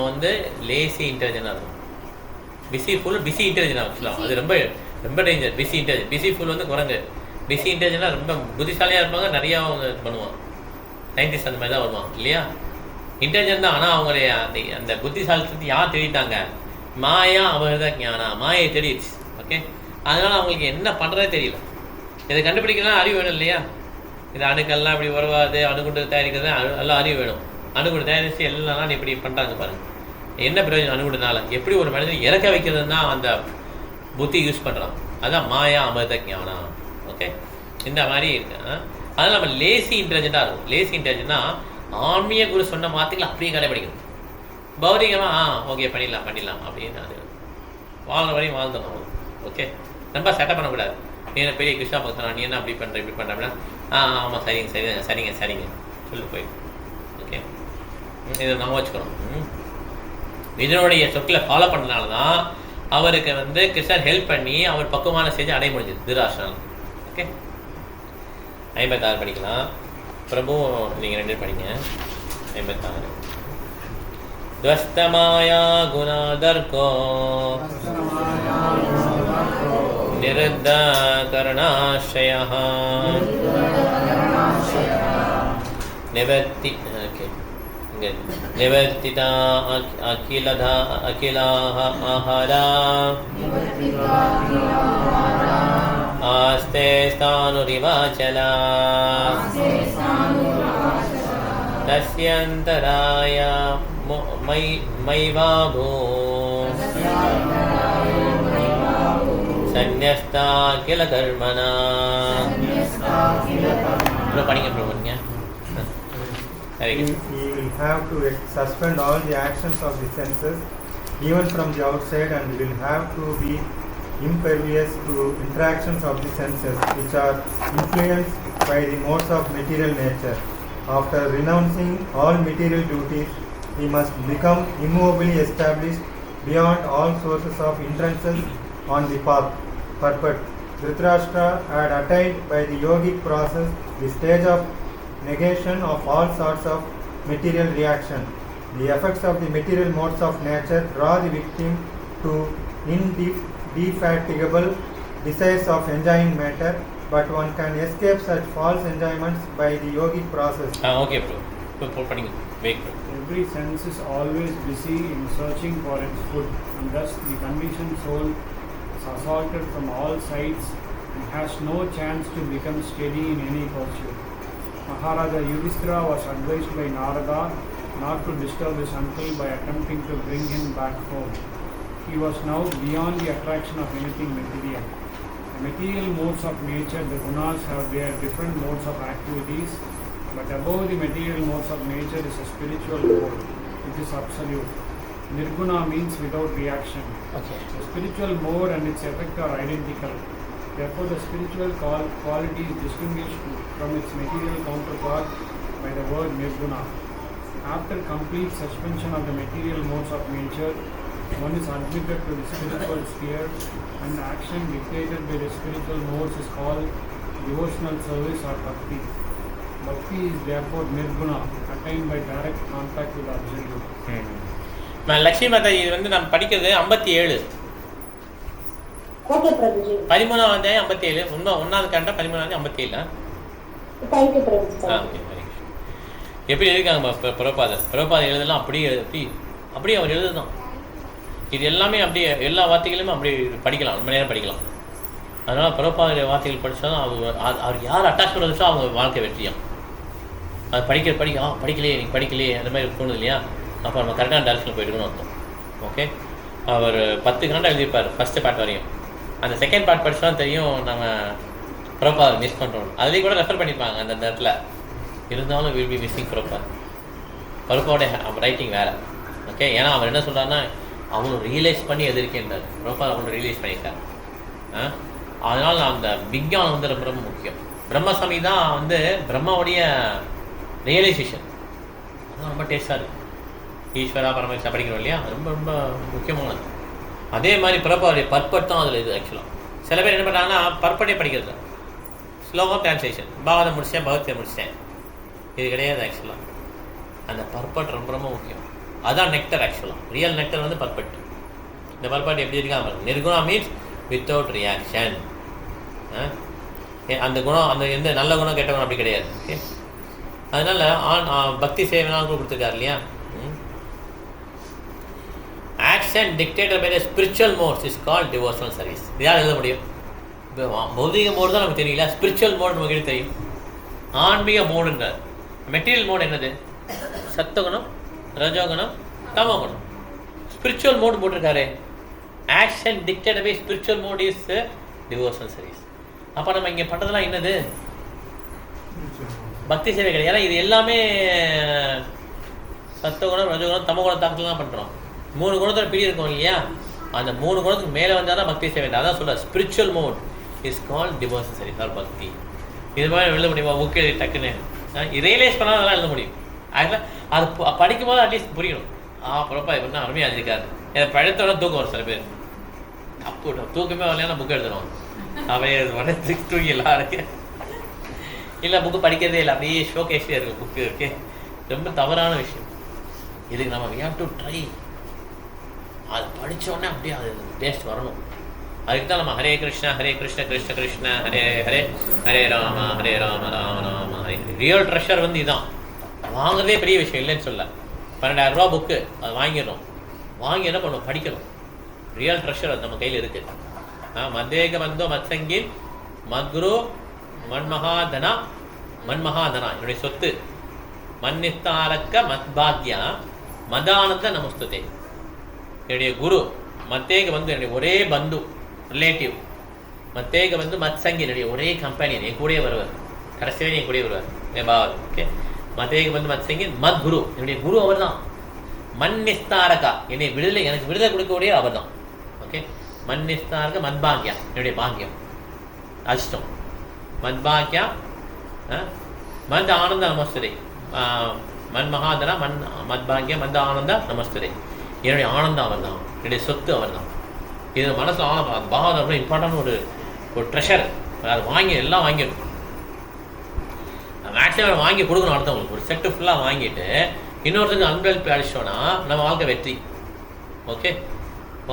லேசி இன்டெலிஜென்ட்டாக இருக்கும். பிஸி ஃபுல், பிஸி இன்டெலிஜென்ட் ஆக்சுவலாக அது ரொம்ப ரொம்ப danger. Busy intelligent, busy full குரங்கு. பிஸி இன்டெலிஜென்ட்லாம் ரொம்ப புத்திசாலியாக இருப்பாங்க, நிறையா பண்ணுவாங்க. சயின்டிஸ்ட் அந்த மாதிரி தான் வருவாங்க இல்லையா? இன்டெலிஜென்ட் தான், ஆனால் அவங்களுடைய அந்த புத்திசாலித்தத்தை யார் தேடிட்டாங்க? மாயா அபகிருத ஞானா, மாயை தெரியுது. ஓகே, அதனால் அவங்களுக்கு என்ன பண்ணுறதே தெரியல. இதை கண்டுபிடிக்கலாம் அறிவு வேணும் இல்லையா? இது அணுக்கெல்லாம் இப்படி உறவாது, அணுகுண்டு தயாரிக்கிறது எல்லாம் அறிவு வேணும். அணுகுண்டு தயாரித்து எல்லாம் இப்படி பண்ணுறாங்க பாருங்கள். என்ன பிரயோஜனம் அணுகுண்டுனால? எப்படி ஒரு மனிதன் இறக்க வைக்கிறதுனா அந்த புத்தி யூஸ் பண்ணுறான். அதுதான் மாயா அமிர்த ஞானா. ஓகே, இந்த மாதிரி இருக்கு. அதனால் நம்ம லேசி இன்டெலிஜென்ட்டாக இருக்கும். லேசி இன்டெலிஜென்ட்னா ஆன்மீக குரு சொன்ன வார்த்தைகளை அப்படியே கடைபிடிக்கணும். பௌதிகமாக ஓகே பண்ணிடலாம் அப்படின்னு அது வாழ்ந்த வரையும் வாழ்ந்துடும். ஓகே, ரொம்ப செட்டப் பண்ணக்கூடாது. நீ என்ன பெரிய கிருஷ்ணா பக்தனா, நீ என்ன அப்படி பண்ணுற இப்படி பண்ணுற அப்படின்னா ஆமாம் சரிங்க சொல்லி போயிடும். ஓகே, இதை நம்ம வச்சுக்கணும். இதனுடைய சொற்களை ஃபாலோ பண்ணனால தான் அவருக்கு கிருஷ்ணர் ஹெல்ப் பண்ணி அவர் பக்குவமான செஞ்சு அடைய முடிஞ்சது திருதராஷ்டிரன். ஓகே, 56 படிக்கலாம். பிரபு நீங்கள் 2 படிங்க. 56 துவஸ்தமாயா குணாதர்கோ நிருத்த கருணாஸ்ரயः நிவர்த்தி நிவர்த்திதா அகிலாஹ ஆஹாரா ஆஸ்தே ஸ்தானுரிவாச்சலா तस्यन्तराय मैवाभो सन्न्यस्ता किल कर्मणा படிங்க பிரபுங்க. He will have to suspend all the actions of the senses even from the outside, and will have to be impervious to interactions of the senses which are influenced by the modes of material nature. After renouncing all material duties, he must become immovably established beyond all sources of hindrances on the path. Purport. Dhritarashtra had attained by the yogic process the stage of negation of all sorts of material reaction. The effects of the material modes of nature draw the victim to indefatigable desires of enjoying matter, but one can escape such false enjoyments by the yogic process. Okay, bro. படிங்க. Wait, bro. Every sense is always busy in searching for its food, and thus the conditioned soul is assaulted from all sides and has no chance to become steady in any pursuit. Maharaja Yudhishthira was advised by Narada not to disturb his uncle by attempting to bring him back home. He was now beyond the attraction of anything material. The material modes of nature, the gunas, have their different modes of activities, but above the material modes of nature is a spiritual mode, which is absolute. Nirguna means without reaction. Okay. The spiritual mode and its effect are identical. Therefore, the spiritual quality is distinguished from its material counterpart by the word Nirguna. After complete suspension of the material modes of nature, one is admitted to the spiritual sphere, and the action dictated by the spiritual modes is called devotional service or bhakti. Bhakti is therefore Nirguna, attained by direct contact with Absolute. Lakshmi மாதா இது வந்து நம்ம படிக்கிறது 57. Okay Prabhuji. 13ஆம் அத்தியாயம் 57. ஒன்னாவது கண்ட 13ஆம் அத்தியாயம் 57. Thank you Prabhuji. Okay, very good. எப்படி எழுதிருக்காங்க பிரபாதர் எழுதலாம் அப்படியே அப்படியே அவர் எழுதுதான். இது எல்லாமே அப்படியே எல்லா வார்த்தைகளுமே அப்படி படிக்கலாம், ரொம்ப நேரம் படிக்கலாம். அதனால் பிரபாதருடைய வார்த்தைகள் படித்தாலும் அவர் யார் அட்டாச் பண்ணுறதோ அவங்க வாழ்க்கை வெற்றியாம். அது படிக்கலையே நீங்கள் படிக்கலையே அந்த மாதிரி தோணுது இல்லையா? அப்போ நம்ம கரெக்டான டேரக்ஷனில் போயிட்டுக்கணும் அர்த்தம். ஓகே, அவர் 10 கரெக்டாக எழுதியிருப்பார் ஃபஸ்ட்டு பார்ட் வரையும். அந்த செகண்ட் பார்ட் படித்தாலும் தெரியும் நம்ம பிரபாதர் மிஸ் பண்ணுறோம். அதுலேயும் கூட ரெஃபர் பண்ணியிருப்பாங்க அந்த இடத்துல. இருந்தாலும் வில் பி மிஸ்ஸிங் பிரபாவோடைய ரைட்டிங் வேறு. ஓகே, ஏன்னா அவர் என்ன சொல்கிறாருன்னா அவங்களும் ரியலைஸ் பண்ணி எதிர்க்கின்றார். பிரபாதர் அவங்களும் ரியலைஸ் பண்ணியிருக்காரு. அதனால் அந்த விஞ்ஞானம் வந்து ரொம்ப ரொம்ப முக்கியம். பிரம்மசாமி தான் வந்து பிரம்மாவுடைய ரியலைசேஷன் அதான் ரொம்ப டேஸ்டாக இருக்குது. ஈஸ்வரா பரமேஸ்வரா படிக்கிறோம் இல்லையா, அது ரொம்ப ரொம்ப முக்கியமானது. அதே மாதிரி பிரபாவுடைய பர்பட் தான் அதில் இது. ஆக்சுவலாக சில பேர் என்ன பண்ணுறாங்கன்னா பர்பட்டே படிக்கிறது, ஸ்லோகம் டிரான்ஸ்லேஷன், பாகவதம் முடித்தேன் பகவத்கீதை முடித்தேன், இது கிடையாது. ஆக்சுவலாக அந்த பர்பட் ரொம்ப ரொம்ப முக்கியம். அதுதான் நெக்டர். ஆக்சுவலாக ரியல் நெக்டர் வந்து பர்பட். இந்த பர்பட் எப்படி இருக்காங்க? நிர்குணா மீன்ஸ் வித்தவுட் ரியாக்ஷன். அந்த குணம், அந்த எந்த நல்ல குணம் கெட்ட குணம் அப்படி கிடையாது. ஓகே, அதனால் பக்தி சேவைலாம் கொடுத்துருக்காரு இல்லையா. Action dictated by the spiritual modes is called devotional service. இதால் எழுத முடியும். இப்போ பௌதிக மோடு தான் நமக்கு தெரியல, ஸ்பிரிச்சுவல் மோடு நமக்கு தெரியும். ஆன்மீக மோடுன்றார். மெட்டீரியல் மோடு என்னது? சத்துவகுணம், ரஜோகுணம், தமோகுணம். ஸ்பிரிச்சுவல் மோடு போட்டிருக்காரு. Action dictated by spiritual mode is devotional service. அப்போ நம்ம இங்கே பண்ணுறதுலாம் என்னது? பக்தி சேவை கிடையாது. ஏன்னா இது எல்லாமே சத்துவகுணம், ரஜோகுணம், தமோகுணம் தாக்கத்தில் தான் பண்ணுறோம். 3 குணத்தில் பிடி இருக்கும் இல்லையா, அந்த 3 குணத்துக்கு மேலே வந்தால் தான் பக்தி சேவை. அதான் சொல்ல spiritual mode is called devotional service or bhakti. இது மாதிரி எழுத முடியுமா? புக்கு டக்குன்னு ரியலைஸ் பண்ணால் அதெல்லாம் எழுத முடியும். அதில் அது படிக்கும் போது அட்லீஸ்ட் புரியணும். பிரபா இப்படின்னா அருமையாக எழுதிக்காரு. எனக்கு பழத்தோட தூக்கம் வரும். சில பேர் தப்பு தூக்கமே வரலையா புக்கு எழுதுறோம். அவையே தூங்கிடலாம் இருக்கு. இல்லை புக்கு படிக்கிறதே இல்லை, அப்படியே ஷோகேஸே இருக்குது புக்கு. ஓகே, ரொம்ப தவறான விஷயம். இதுக்கு நம்ம வி ஹேவ் டு ட்ரை. அது படித்தோடனே அப்படியே அது டேஸ்ட் வரணும். அதுக்கு தான் நம்ம ஹரே கிருஷ்ணா கிருஷ்ண கிருஷ்ண ஹரே ஹரே ஹரே ராம ராம ராம ஹரே. ரியல் ட்ரெஷர் வந்து இதுதான். வாங்குறதே பெரிய விஷயம் இல்லைன்னு சொல்ல. 12,000 ரூபா புக்கு அது வாங்கிடணும். வாங்கி என்ன பண்ணணும்? படிக்கணும். ரியல் ட்ரெஷர் அது நம்ம கையில் இருக்குது. மத்வேக பந்தோ மத்சங்கின் மத்குரு மன்மகாதனா. என்னுடைய சொத்து மன்னிஸ்தாரக்க மத்பாக்யா மதானந்த நமஸ்துதே. என்னுடைய குரு மத்தேக வந்து என்னுடைய ஒரே பந்து ரிலேட்டிவ், மத்தேக வந்து மத்சங்கி என்னுடைய ஒரே கம்பெனியன், என் கூடயே வருவார், கடைசி வரை என் கூடயே வருவார் என் பாவா. ஓகே, மத்தேக வந்து மத்சங்கி மத் குரு, என்னுடைய குரு அவர் தான். மன்னிஸ்தாரகா என்னை விடுதலை, எனக்கு விடுதலை கொடுக்கக்கூடிய அவர் தான். ஓகே, மன்னிஸ்தாரக மத்பாக்யா என்னுடைய பாக்கியம் அஷ்டம். மத்பாக்யா மத் ஆனந்த நமஸ்தே, மன் மகாதரா மன் மத்பாக்யா மத் ஆனந்த நமஸ்தே. என்னுடைய ஆனந்தம் அவர் தான், என்னுடைய சொத்து அவர் தான். இது மனசில் பாகவதம் ரொம்ப இம்பார்ட்டன்ட் ஒரு ட்ரெஷர். அது வாங்கி எல்லாம் வாங்கிடும், மேக்ஸிமம் வாங்கி கொடுக்கணும் அடுத்தவங்களுக்கு. ஒரு செட்டு ஃபுல்லாக வாங்கிட்டு இன்னொருத்தருக்கு அன்பளிப்பு அடிச்சோன்னா நம்ம வாழ்க்கை வெற்றி. ஓகே,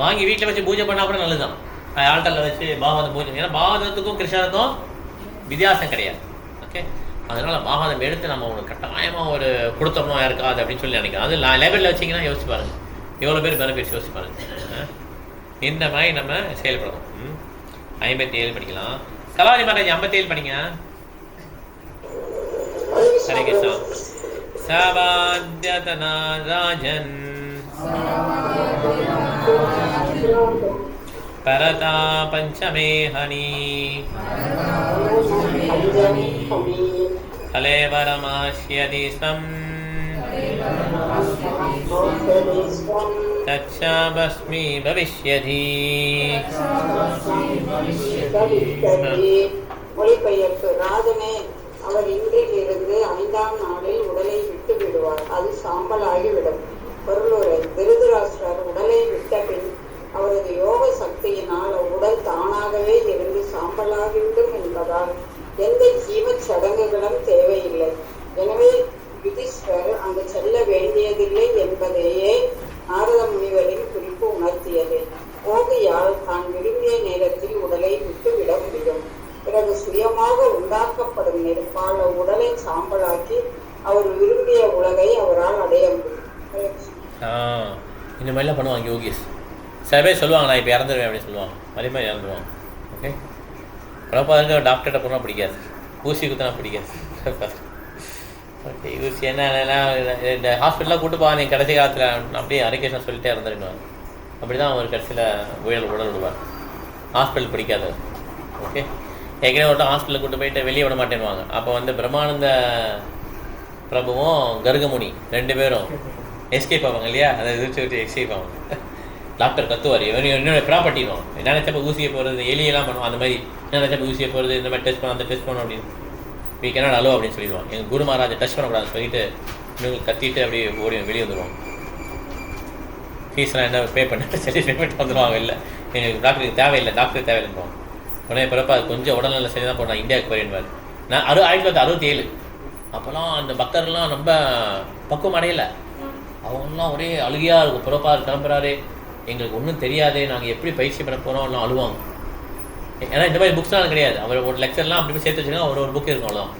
வாங்கி வீட்டில் வச்சு பூஜை பண்ணால் கூட நல்லது தான். ஆல்டரில் வச்சு பாகவதம் பூஜை, ஏன்னா பாகவதத்துக்கும் கிருஷ்ணனுக்கும் வித்தியாசம் கிடையாது. ஓகே, அதனால் பாகவதம் எடுத்து நம்ம ஒரு கட்டாயமாக ஒரு கொடுத்தோம்னா யாருக்காது அப்படின்னு சொல்லி நினைக்கிறோம். அது லைப்ரரியில் வச்சிங்கன்னா யோசிச்சு பாருங்கள், எவ்வளோ பேர் பெனிஃபிட்ஸ் யோசிச்சு பாருங்கள். இந்த மாதிரி நம்ம செயல்படணும். 57 படிக்கலாம். கலாவதி மகாராஜ் 57 படிங்க. ஹரே கிருஷ்ணா. சவாத்யதனா ராஜன் பரதா பஞ்சமே ஹனி கலேவரமாஸ்யதி ஸ்வம் தச்சாபஸ்மி பவிஷ்யதி. மொழிபெயர்ப்பு. ராஜனே, அவர் இன்றிலிருந்து 5ஆம் நாளில் உடலை விட்டு விடுவார், அது சாம்பலாகிவிடும். பொருளுரை. திருதராஷ்டிரர் உடலை விட்ட பின் அவரது யோக சக்தியினால் உடல் தானாகவே இருந்து சாம்பலாகிவிடும் என்பதால் எந்த ஜீவ சடங்குகளும் தேவையில்லை. எனவே யுதிஷ்டர் அங்கு செல்ல வேண்டியதில்லை என்பதையே நாரத முனிவரின் குறிப்பு உணர்த்தியது. போகியால் தான் விரும்பிய நேரத்தில் உடலை விட்டுவிட முடியும். பிறகு சுயமாக உண்டாக்கப்படும் நெருப்பால் உடலை சாம்பலாக்கி அவர் விரும்பிய உலகை அவரால் அடைய முடியும். இந்த மாதிரிலாம் பண்ணுவாங்க யோகிஸ். சில பேர் சொல்லுவாங்க நான் இப்போ இறந்துருவேன் அப்படின்னு சொல்லுவாங்க, அதே மாதிரி இறந்துருவாங்க. ஓகே, பிரபாதங்க டாக்டர்கிட்ட போனால் பிடிக்காது, ஊசி குத்தினா பிடிக்காது. ஓகே, ஊசி என்னன்னா இந்த ஹாஸ்பிட்டலாக கூட்டு போவாங்க. நீங்கள் கடைசி காலத்தில் அப்படியே ஹரிகிருஷ்ணன் சொல்லிட்டே இறந்துருவாங்க. அப்படி தான் அவர் கடைசியில் உடல் விடுவார். ஹாஸ்பிட்டல் பிடிக்காது. ஓகே, ஏற்கனவே ஒரு ஹாஸ்பிட்டலில் கூட்டு போயிட்டு வெளியே விட மாட்டேன்னுவாங்க. அப்போ வந்து பிரம்மானந்த பிரபுவும் கர்கமுனி 2 பேரும் எஸ்கேப் ஆவாங்க இல்லையா, அதை எதிர்த்து விட்டு எஸ்கேப் ஆவாங்க. டாக்டர் கத்துவார், என்னோட ப்ராப்பர்ட்டிடும், நினைச்சப்ப ஊசியை போகிறது, எலியெல்லாம் பண்ணுவோம். அந்த மாதிரி நினைச்சப்ப ஊசியை போகிறது, இந்த மாதிரி டெஸ்ட் பண்ண அந்த டெஸ்ட் பண்ணோம் அப்படின்னு வீ கேனாட் அலோ அப்படின்னு சொல்லிடுவாங்க. எங்கள் குரு மகாராஜை டச் பண்ணக்கூடாதுன்னு சொல்லிட்டு இவங்க கத்திட்டு அப்படியே ஓடி வெளியே வந்துடுவாங்க. ஃபீஸ்லாம் என்ன பே பண்ணிட்டு சரி பேமெண்ட் வந்துடுவாங்க. இல்லை எங்களுக்கு டாக்டருக்கு தேவையில்லை, டாக்டருக்கு தேவையில்லைன்னு உடனே பிறப்பா அது கொஞ்சம் உடல்நல சரி தான் போனால் இந்தியாவுக்கு போயிடுவார். நான் 1967 அப்போல்லாம் அந்த பக்தர்கள்லாம் ரொம்ப பக்குவம் அடையலை. அவங்களாம் ஒரே அழுகையாக இருக்கும். பிறப்பா கிளம்புறாரு, எங்களுக்கு ஒன்றும் தெரியாது, நாங்கள் எப்படி பயிற்சி பண்ண போகிறோம் எல்லாம் அழுவாங்க. ஏன்னா இந்த மாதிரி புக்ஸ்லாம் கிடையாது. அவர் ஒரு லெக்சர்லாம் அப்படி சேர்த்து வச்சுக்கோங்க, ஒரு புக் இருக்கும் அவ்வளோதான்.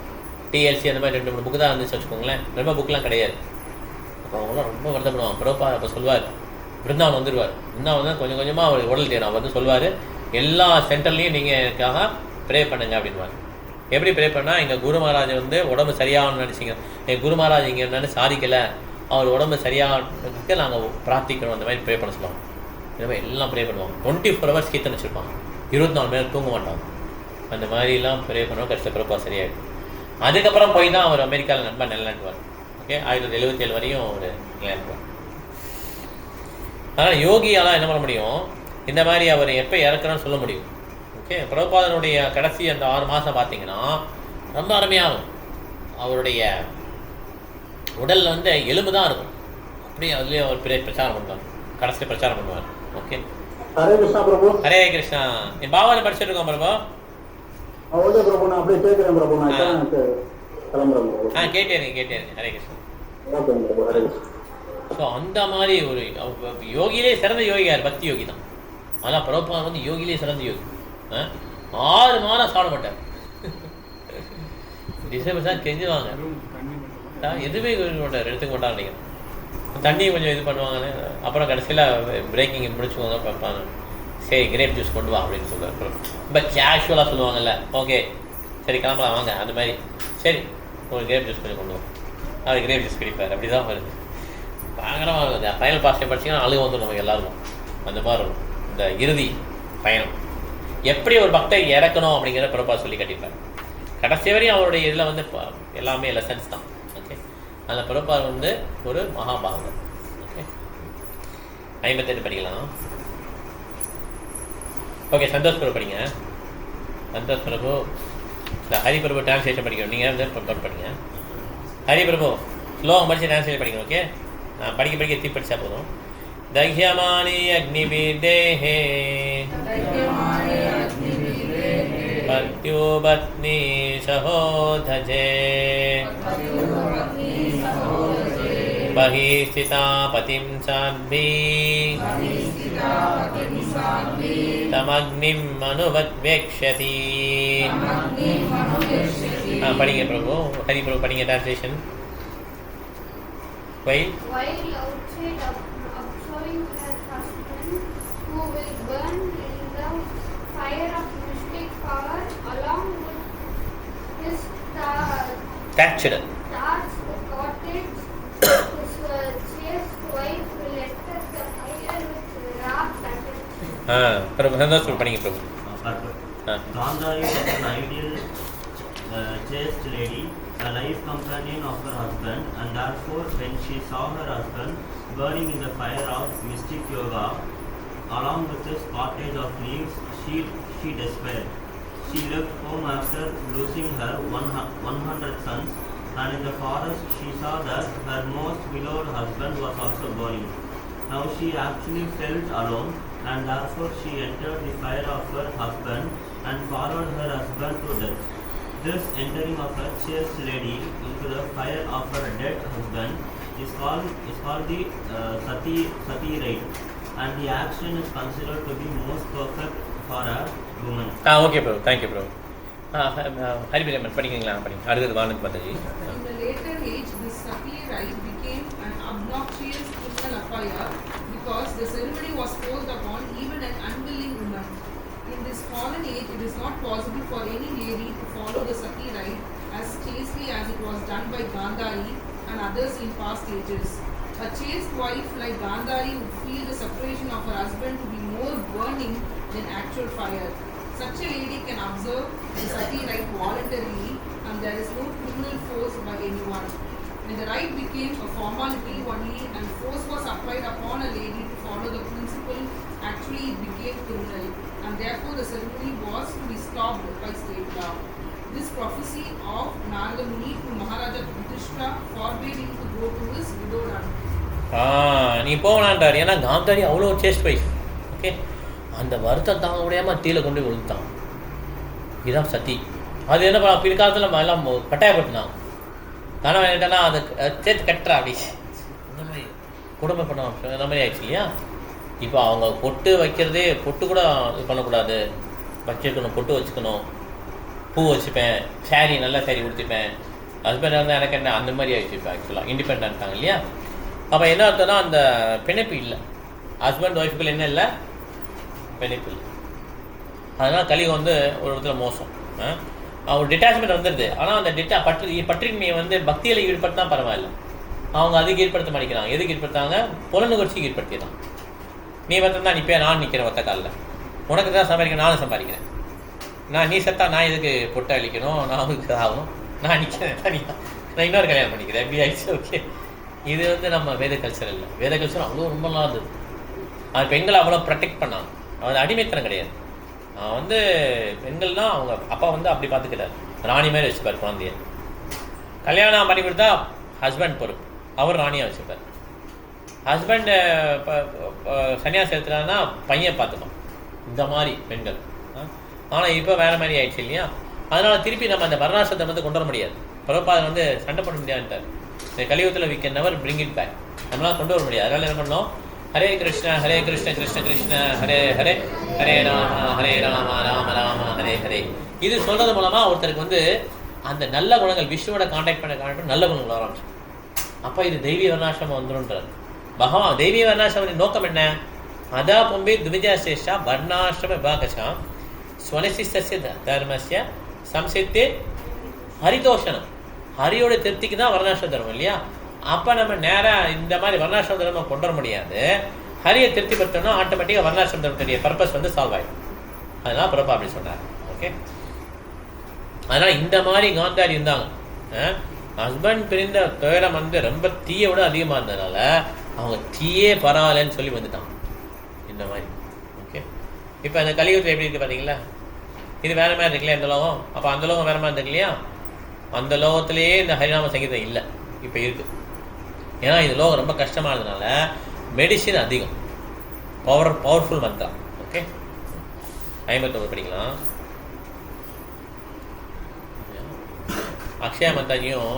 டிஎல்சி அந்த மாதிரி 2-3 புக்கு தான் இருந்துச்சு வச்சுக்கோங்களேன். ரொம்ப புக்கெலாம் கிடையாது. அப்போ அவங்களாம் ரொம்ப வருத்தப்படுவாங்க. பிறப்பா அப்போ சொல்வார், பிருந்தாவன் வந்துடுவார். பிருந்தாவன் தான் கொஞ்சம் கொஞ்சமாக அவர் உடல் தேடும். அவர் வந்து சொல்வார், எல்லா சென்டர்லேயும் நீங்கள் எனக்காக ப்ரே பண்ணுங்க அப்படின்வார். எப்படி ப்ரே பண்ணால், எங்கள் குரு மகாராஜ் வந்து உடம்பு சரியாகணும்னு நினச்சிங்க, எங்கள் குரு மகாராஜ் இங்கே என்னென்னு சாதிக்கலை, அவர் உடம்பு சரியாகிறதுக்கு நாங்கள் பிரார்த்திக்கணும், அந்த மாதிரி ப்ரே பண்ண சொல்லுவாங்க. இந்த மாதிரி எல்லாம் ப்ரே பண்ணுவாங்க. 24 hours கீர்த்தனை வச்சுருப்பாங்க, 24 மணி நேரம் தூங்க மாட்டாங்க. அந்த மாதிரிலாம் ப்ரே பண்ணுவோம். கஷ்டப்பிறப்பா சரியாயிடும். அதுக்கப்புறம் போய் தான் அவர் அமெரிக்காவில் நண்பர் நிலநாட்டுவார். ஓகே, 1977 வரையும் ஒரு நிலநாட்டுவார். அதனால் யோகியாலாம் என்ன பண்ண முடியும், இந்த மாதிரி அவர் எப்போ இறக்குறோன்னு சொல்ல முடியும். ஓகே, பிரபுபாதனுடைய கடைசி அந்த 6 மாதம் பார்த்தீங்கன்னா ரொம்ப அருமையாகும். அவருடைய உடலில் வந்து எலும்பு தான் இருக்கும். அப்படியே அதுலேயே அவர் பெரிய பிரச்சாரம் பண்ணுவார், கடைசியில் பிரச்சாரம் பண்ணுவார். ஓகே, ஹரே கிருஷ்ணா பிரபு. ஹரே கிருஷ்ணா. என் பாபாவை படிச்சுட்டு இருக்கோம் பிரபு. ஓகே பிரபு, நான் அப்படியே கேட்குறேன் பிரபு. நான் கிளம்புறேன் பிரபு. கேட்டேன். ஹரே கிருஷ்ணா. ஓகே பிரபு, ஹரே கிருஷ்ணா. ஸோ அந்த மாதிரி ஒரு யோகியிலே சிறந்த யோகியார், பக்தி யோகி தான். ஆனால் பிரபுபாதன் வந்து யோகியிலே சிறந்த யோகி. 6 மாதம் சாப்பிட மாட்டார். டிசம்பர் தான் கெஞ்சுவாங்க, எதுவுமே மாட்டார், எடுத்துக்க மாட்டார். நீங்கள் தண்ணி கொஞ்சம் இது பண்ணுவாங்க. அப்புறம் கடைசியில் பிரேக்கிங் முடிச்சுக்கோங்க பார்ப்பாங்க. சரி, கிரேப் ஜூஸ் கொண்டு வா அப்படின்னு சொல்லுவார். ரொம்ப கேஷுவலாக சொல்லுவாங்கல்ல, ஓகே சரி கிளம்பலாம் வாங்க, அந்த மாதிரி சரி ஒரு கிரேப் ஜூஸ் கொஞ்சம் கொண்டு வா. அது கிரேப் ஜூஸ் குடிப்பார். அப்படி தான் வருது. பயங்கரமாக இருக்குது. ஃபைனல் பாஸ்டை படிச்சிங்கன்னா அழுக வந்துடும் நமக்கு எல்லாருக்கும். அந்த மாதிரி இருக்கும் இந்த இறுதி பயணம். எப்படி ஒரு பக்தை இறக்கணும் அப்படிங்கிறத பிரபா சொல்லி கட்டிப்பார். கடைசி வரையும் அவருடைய இதில் வந்து எல்லாமே லெசன்ஸ் தான். ஓகே, அந்த பிரபா வந்து ஒரு மகாபாகவர். ஓகே, 58 படிக்கலாம். ஓகே, சந்தோஷ் பிரபு படிங்க. சந்தோஷ் பிரபு இந்த ஹரி பிரபு டிரான்ஸ்லேஷன் படிக்கணும். நீங்கள் வந்து படிங்க. ஹரி பிரபு ஸ்லோகம் படித்து டிரான்ஸ்லேஷன் படிக்கணும். ஓகே, நான் படிக்க தீ படித்தா போதும். தஹ்யமானி அக்னிபிதேஹே பத்யோ பத்னி சஹோதஜே பஹி ஸ்திதா பதிம் சாத்பி தமக்னிம் அனுவத்வேக்ஷதி. படிங்க பிரபு. ஹரி பிரபு படிங்க translation. While outside observing her husband, who will burn in the fire of mystic power, along with his thatched starts the cottage, his chaste wife will enter the fire with wrath and பிரபு சந்தோஷ் பிரபு படிங்க பிரபு. Gandhari was an ideal chaste lady, a life companion of her husband, and therefore when she saw her husband burning in the fire of mystic yoga along with his cottage of leaves, she despaired. She left home after losing her 100 sons, and in the forest she saw that her most beloved husband was also burning. Now she actually felt alone, and therefore she entered the fire of her husband and followed her husband to death. This entering of a chaste lady into the fire of her dead husband is called the sati rite, and the action is considered to be most perfect for a woman. Okay bro, thank you bro. ஹரிபிரமன் படிக்கிறீங்களா? படிங்க. அடுத்தது வானத் பதவி. In the later age, this sati rite became an obnoxious criminal affair because the ceremony was forced upon even an unwilling woman. In this fallen age, it is not possible for any lady to follow the sati rite as chastely as it was done by Gandhari and others in past ages. A chaste wife like Gandhari would feel the separation of her husband to be more burning than actual fire. Such a lady can observe the sati rite voluntarily, and there is no criminal force by anyone. When the rite became a formality only and force was applied upon a lady to follow the principle, actually it became criminal, and therefore the ceremony was to be stopped by state law. This prophecy of Narada Muni to Maharaja Yudhishthira forbade him to go to his widowed aunt. நீ போகலான்றார். ஏன்னா காந்தாரி அவ்வளோ chaste wife. Okay, அந்த வருத்தம் தாங்க முடியாமல் தீல கொண்டு போய் விழுந்தான். இதுதான் சத்தி. அது என்ன பண்ண பிற்காலத்தில் எல்லாம் கட்டாயப்படுத்தினாங்க. கணவன் என்னன்னா அதை சேர்த்து கட்டுறா அப்படி இந்த மாதிரி கொடுமை பண்ண அந்த மாதிரி ஆயிடுச்சு இல்லையா? இப்போ அவங்க பொட்டு வைக்கிறதே பொட்டு கூட இது பண்ணக்கூடாது, வச்சுக்கணும், பொட்டு வச்சுக்கணும், பூ வச்சுப்பேன், சாரீ நல்லா சாரீ உடுத்திப்பேன், ஹஸ்பண்ட் வந்து எனக்கு என்ன அந்த மாதிரி ஆகிடுச்சு. இப்போ ஆக்சுவலாக இண்டிபெண்டாக இல்லையா? அப்போ என்ன அர்த்தம்னா அந்த பிணைப்பு இல்லை. ஹஸ்பண்ட் ஒய்ஃபுக்குள்ள என்ன இல்லை? பிணைப்பு இல்லை. அதனால் கலியுகம் வந்து ஒரு இடத்துல மோசம். ஒரு டிட்டாச்மெண்ட் வந்துடுது. ஆனால் அந்த பற்றின்மையை வந்து பக்தியில் ஈடுபடுத்தினா பரவாயில்ல. அவங்க அதுக்கு ஈடுபடுத்த மாட்டேங்கிறாங்க. எதுக்கு ஈடுபடுத்தாங்க? புலனுகர்ச்சிக்கு ஈடுபடுத்திதான். நீ பார்த்தா நீ இப்போ நான் நிற்கிறேன் ஒத்த காலில், உனக்கு தான் சம்பாதிக்கிறேன், நானும் சம்பாதிக்கிறேன். நீ செத்தா நான் எதுக்கு பொட்டை அழிக்கணும், நான் அவங்களுக்கு ஆகணும், நான் நிற்கிறேன், நான் இன்னொரு கல்யாணம் பண்ணிக்கிறேன், எப்படி ஆயிடுச்சு? ஓகே, இது வந்து நம்ம வேத கல்ச்சர் இல்லை. வேத கல்ச்சர் அவ்வளோ ரொம்ப நல்லா இருந்தது. அது பெண்களை அவ்வளோ ப்ரொடெக்ட் பண்ணாங்க. அது அடிமைத்தனம் கிடையாது. வந்து பெண்கள்லாம் அவங்க அப்பா வந்து அப்படி பார்த்துக்கிறார், ராணி மாதிரி வச்சுப்பார் குழந்தைய. கல்யாணம் பண்ணி கொடுத்தா ஹஸ்பண்ட் பொறுப்பு, அவர் ராணியாக வச்சுப்பார். ஹஸ்பண்ட் சன்னியாசி எடுத்துட்டாருன்னா பையன் பார்த்துப்பான். இந்த மாதிரி பெண்கள். ஆனால் இப்போ வேறு மாதிரி ஆயிடுச்சு இல்லையா? அதனால் திருப்பி நம்ம அந்த வர்ணாசிரத்தை வந்து கொண்டு வர முடியாது. பிரபாதம் வந்து சண்டை பண்ண முடியாதுன்ட்டார். இந்த கலியுகத்தில் we can never bring it back. நம்மளால் கொண்டு வர முடியாது. அதனால் என்ன பண்ணோம்? ஹரே கிருஷ்ண ஹரே கிருஷ்ண கிருஷ்ண கிருஷ்ண ஹரே ஹரே ஹரே ராம ராம ராம ஹரே ஹரே. இது சொல்கிறது மூலமாக ஒருத்தருக்கு வந்து அந்த நல்ல குணங்கள் விஷ்ணுவோட கான்டாக்ட் பண்ண நல்ல குணங்கள் வர ஆரம்பிச்சு. அப்போ இது தெய்வீக வர்ணாசிரமம் வந்துடும்ன்றார் பகவான். தெய்வீக வர்ணாசிரமத்தின் நோக்கம் என்ன? அதா பொம்பே துவிஜா சேஷா வர்ணாசிரம விபாகசாம் ஸ்வனசிஸ்தஸ்ய தர்மஸ்ய சம்சித்தே ஹரிதோஷனம். ஹரியோட திருப்திக்கு தான் வர்ணாசிரம தர்மம் இல்லையா? அப்போ நம்ம நேராக இந்த மாதிரி வர்ணாசிரம தர்மம் கொண்டு வர முடியாது. ஹரியை திருப்தி பற்றோம்னா ஆட்டோமேட்டிக்காக வர்ணாசிரம தர்மத்துடைய பர்பஸ் வந்து சால்வ் ஆகிடும். அதெல்லாம் பிரபா அப்படி சொன்னார். ஓகே, அதனால் இந்த மாதிரி காந்தாரி இருந்தாங்க. ஹஸ்பண்ட் பிரிந்த துயரம் வந்து ரொம்ப தீயை விட அதிகமாக இருந்ததுனால அவங்க தீயே பரவாயில்லன்னு சொல்லி வந்துட்டாங்க இந்த மாதிரி. ஓகே, இப்போ அந்த கலியுகத்தில் எப்படி இருக்குது பார்த்தீங்களா? இது வேறு மாதிரி இருக்குல்லையா இந்த லோகம்? அப்போ அந்த லோகம் வேறு மாதிரி இருக்கு இல்லையா? அந்த லோகத்திலேயே இந்த ஹரிநாம சங்கீதம் இல்லை, இப்போ இருக்குது. ஏன்னா இந்த லோகம் ரொம்ப கஷ்டமானதுனால மெடிசின் அதிகம், பவர்ஃபுல் மந்த்ரா. ஓகே, 59 படிக்கலாம். அக்ஷயா மாதாஜியும்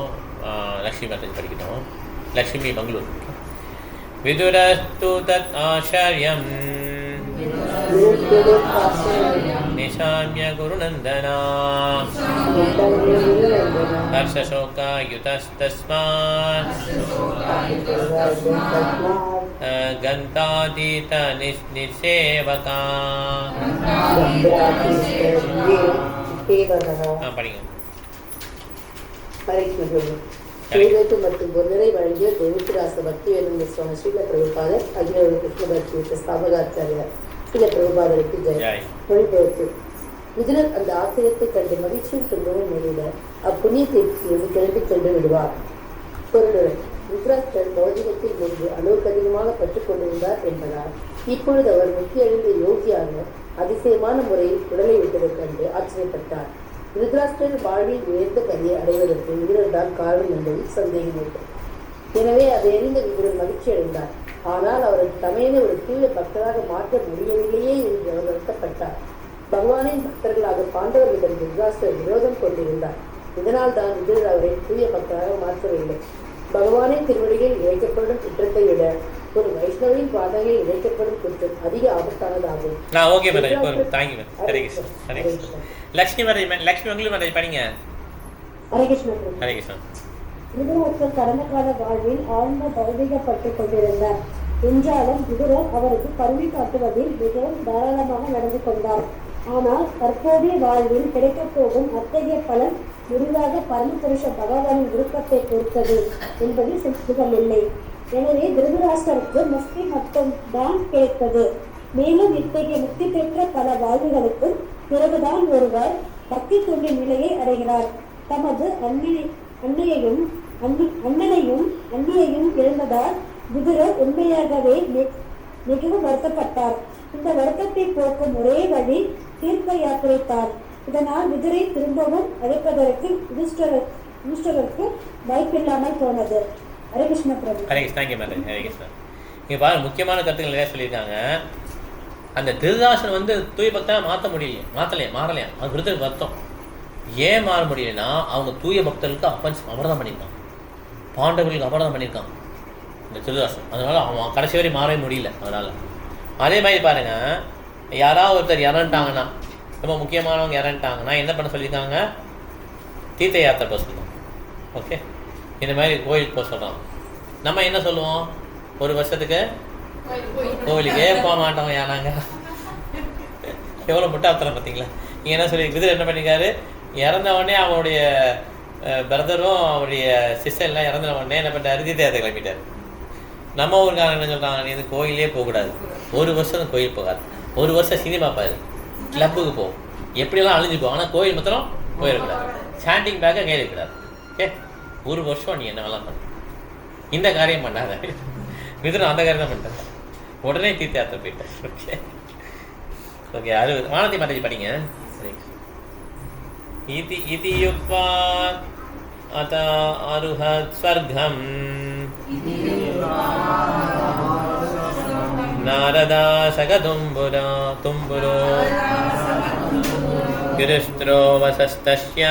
லக்ஷ்மி மாதாஜி படிக்கட்டும். லக்ஷ்மி மங்களூர். விதுரஸ்து தத் ஆச்சார்யம் நிஷாம்ய குருநந்தனா ஹர்ஷசோகாயுதஸ்தஸ்மாத் கந்தாதீத நிசேவகா. படிங்க. மற்றும் பொருளை வழங்கிய கோவிந்தராச பக்தி வேணுந்த சுவாமி ஸ்ரீல பிரபுபாதர் அகில கிருஷ்ண பக்தி ஸ்தாபகாச்சாரியார் ஸ்ரீல பிரபுபாதருக்கு ஜெய். மொழிபெயர்ப்பு. விதுரர் அந்த ஆச்சரியத்தை கண்டு மகிழ்ச்சியும் துன்பமும் மேலிட அப்புண்ணியத்திற்கு கிளம்பி சென்று விடுவார். பொருளுரை. விதுராஷ்டர் பௌதிகத்தில் முன்பு அளவுக்கு அதிகமாக பற்றுக் கொண்டிருந்தார் என்பதால் இப்பொழுது அவர் முக்கிய அழிந்த யோகியாக அதிசயமான முறையில் உடலை விட்டதைக் கண்டு ஆச்சரியப்பட்டார். திருதராஷ்டிரர் வாழ்வில் உயர்ந்த கதையை அடைவதற்கு விதுரர் தான் காரணம் என்பதில் சந்தேகமில்லை. எனவே அதை அறிந்த விதுரர் மகிழ்ச்சி அடைந்தார். ஆனால் அவரது தமையனை ஒரு தூய பக்தராக மாற்ற முடியவில்லையே என்று அவர் வருத்தப்பட்டார். பகவானின் பக்தர்களாக பாண்டவர்களிடம் திருதராஷ்டிரர் விரோதம் கொண்டிருந்தார். இதனால் தான் விதுரர் அவரை தூய பக்தராக மாற்றவில்லை. பகவானின் திருவடியில் இழைக்கப்படும் குற்றத்தை விட ஒரு வைஷ்ணவின் பாதையில் இழைக்கப்படும் குற்றம் அதிக ஆபத்தானதாகும். லக்ஷ்மி மங்களூர் மாதாஜி படிங்க. ஹரே கிருஷ்ணா. விதுரர் கடந்த கால வாழ்வில் ஆழ்ந்த பௌதிகப்பட்டுக் கொண்டிருந்தார். என்றாலும் விதுரர் அவருக்கு கருணை காட்டுவதில் மிகவும் தாராளமாக நடந்து கொண்டார். ஆனால் தற்போதைய வாழ்வில் கிடைக்கப் போகும் அத்தகைய பலன் முழுதாக பரமபுருஷ பகவானின் விருப்பத்தை பொறுத்தது என்பதில் சந்தேகமில்லை. எனவே திருதராஷ்டிரருக்கு முக்தி மட்டும் தான் கிடைத்தது. மேலும் இத்தகைய முக்தி பெற்ற பல வாழ்வுகளுக்கு பிறகுதான் ஒருவர் பக்தி தொண்டின் நிலையை அடைகிறார். தமது அன்னையையும் அன்னியையும் இழந்ததால் விதுரர் உண்மையாகவே மிகவும் வருத்தப்பட்டார். இந்த வருத்தத்தை போக்கும் ஒரே வழி தீர்த்த யாத்திரைத்தார். இதனால் விதுரை திரும்பவும் அழைப்பதற்கு யுதிஷ்டருக்கு வாய்ப்பில்லாமல் போனது. ஹரே கிருஷ்ண பிரபு. ஹரே கிருஷ்ணா. ஹரே கிருஷ்ணா. இங்கே பாருங்க, முக்கியமான கருத்துக்கள் நிறைய சொல்லியிருக்காங்க. அந்த திருதாசன் வந்து தூய பக்தனை மாறலையா அது விருதுக்கு வருத்தம். ஏன் மாற முடியலன்னா அவங்க தூய பக்தர்களுக்கு அபராதம் பண்ணியிருக்கான், பாண்டவர்களுக்கு அபராதம் பண்ணியிருக்கான் இந்த திருதாசன். அதனால அவன் கடைசி வரை மாறவே முடியல. அதனால அதே மாதிரி பாருங்க, யாராவது ஒருத்தர் இறந்துட்டாங்கன்னா, ரொம்ப முக்கியமானவங்க இறந்துட்டாங்கன்னா என்ன பண்ண சொல்லியிருக்காங்க? தீர்த்த யாத்திரை போக சொல்லுவோம். ஓகே, இந்த மாதிரி கோயிலுக்கு போக சொல்கிறோம். நம்ம என்ன சொல்லுவோம்? ஒரு வருஷத்துக்கு கோவிலுக்கே போக மாட்டோம். ஏன்னாங்க எவ்வளோ முட்டாள்தனம் பார்த்தீங்களா? நீங்கள் என்ன சொல்லி விதுரர் என்ன பண்ணியிருக்காரு? இறந்த உடனே அவனுடைய பிரதரும் அவருடைய சிஸ்டர் எல்லாம் இறந்த உடனே என்ன பண்ணிட்டாரு? தீர்த்த யாத்திரை கிளம்பிட்டார். நம்ம ஊருக்காரங்க என்ன சொல்கிறாங்க? நீ வந்து கோயிலே போகக்கூடாது, ஒரு வருஷம் கோயில் போகாது, ஒரு வருஷம் சினிமா பாரு, கிளப்புக்கு போ, எப்படியெல்லாம் அழிஞ்சு போ, ஆனால் கோயில் மாத்திரம் போயிடக்கூடாது, சாண்டிங் பேக்கை கையில் இருக்கக்கூடாது. ஓகே, ஒரு வருஷம் நீ என்ன வேலை பண்ண, இந்த காரியம் பண்ணாத. விதுரன் அந்த காரியம் தான் பண்ணிட்டார். உடனே தீர்த்த யாத்திரை போயிட்டார். Okay okay. அது வானதி மாதாஜி படிங்க. சரி. இதி யுக்த்வா அத அருஹத் ஸ்வர்கம் நாரதா சகதும்புரோ கிருஷ்ணோ வசஸ்தஸ்ய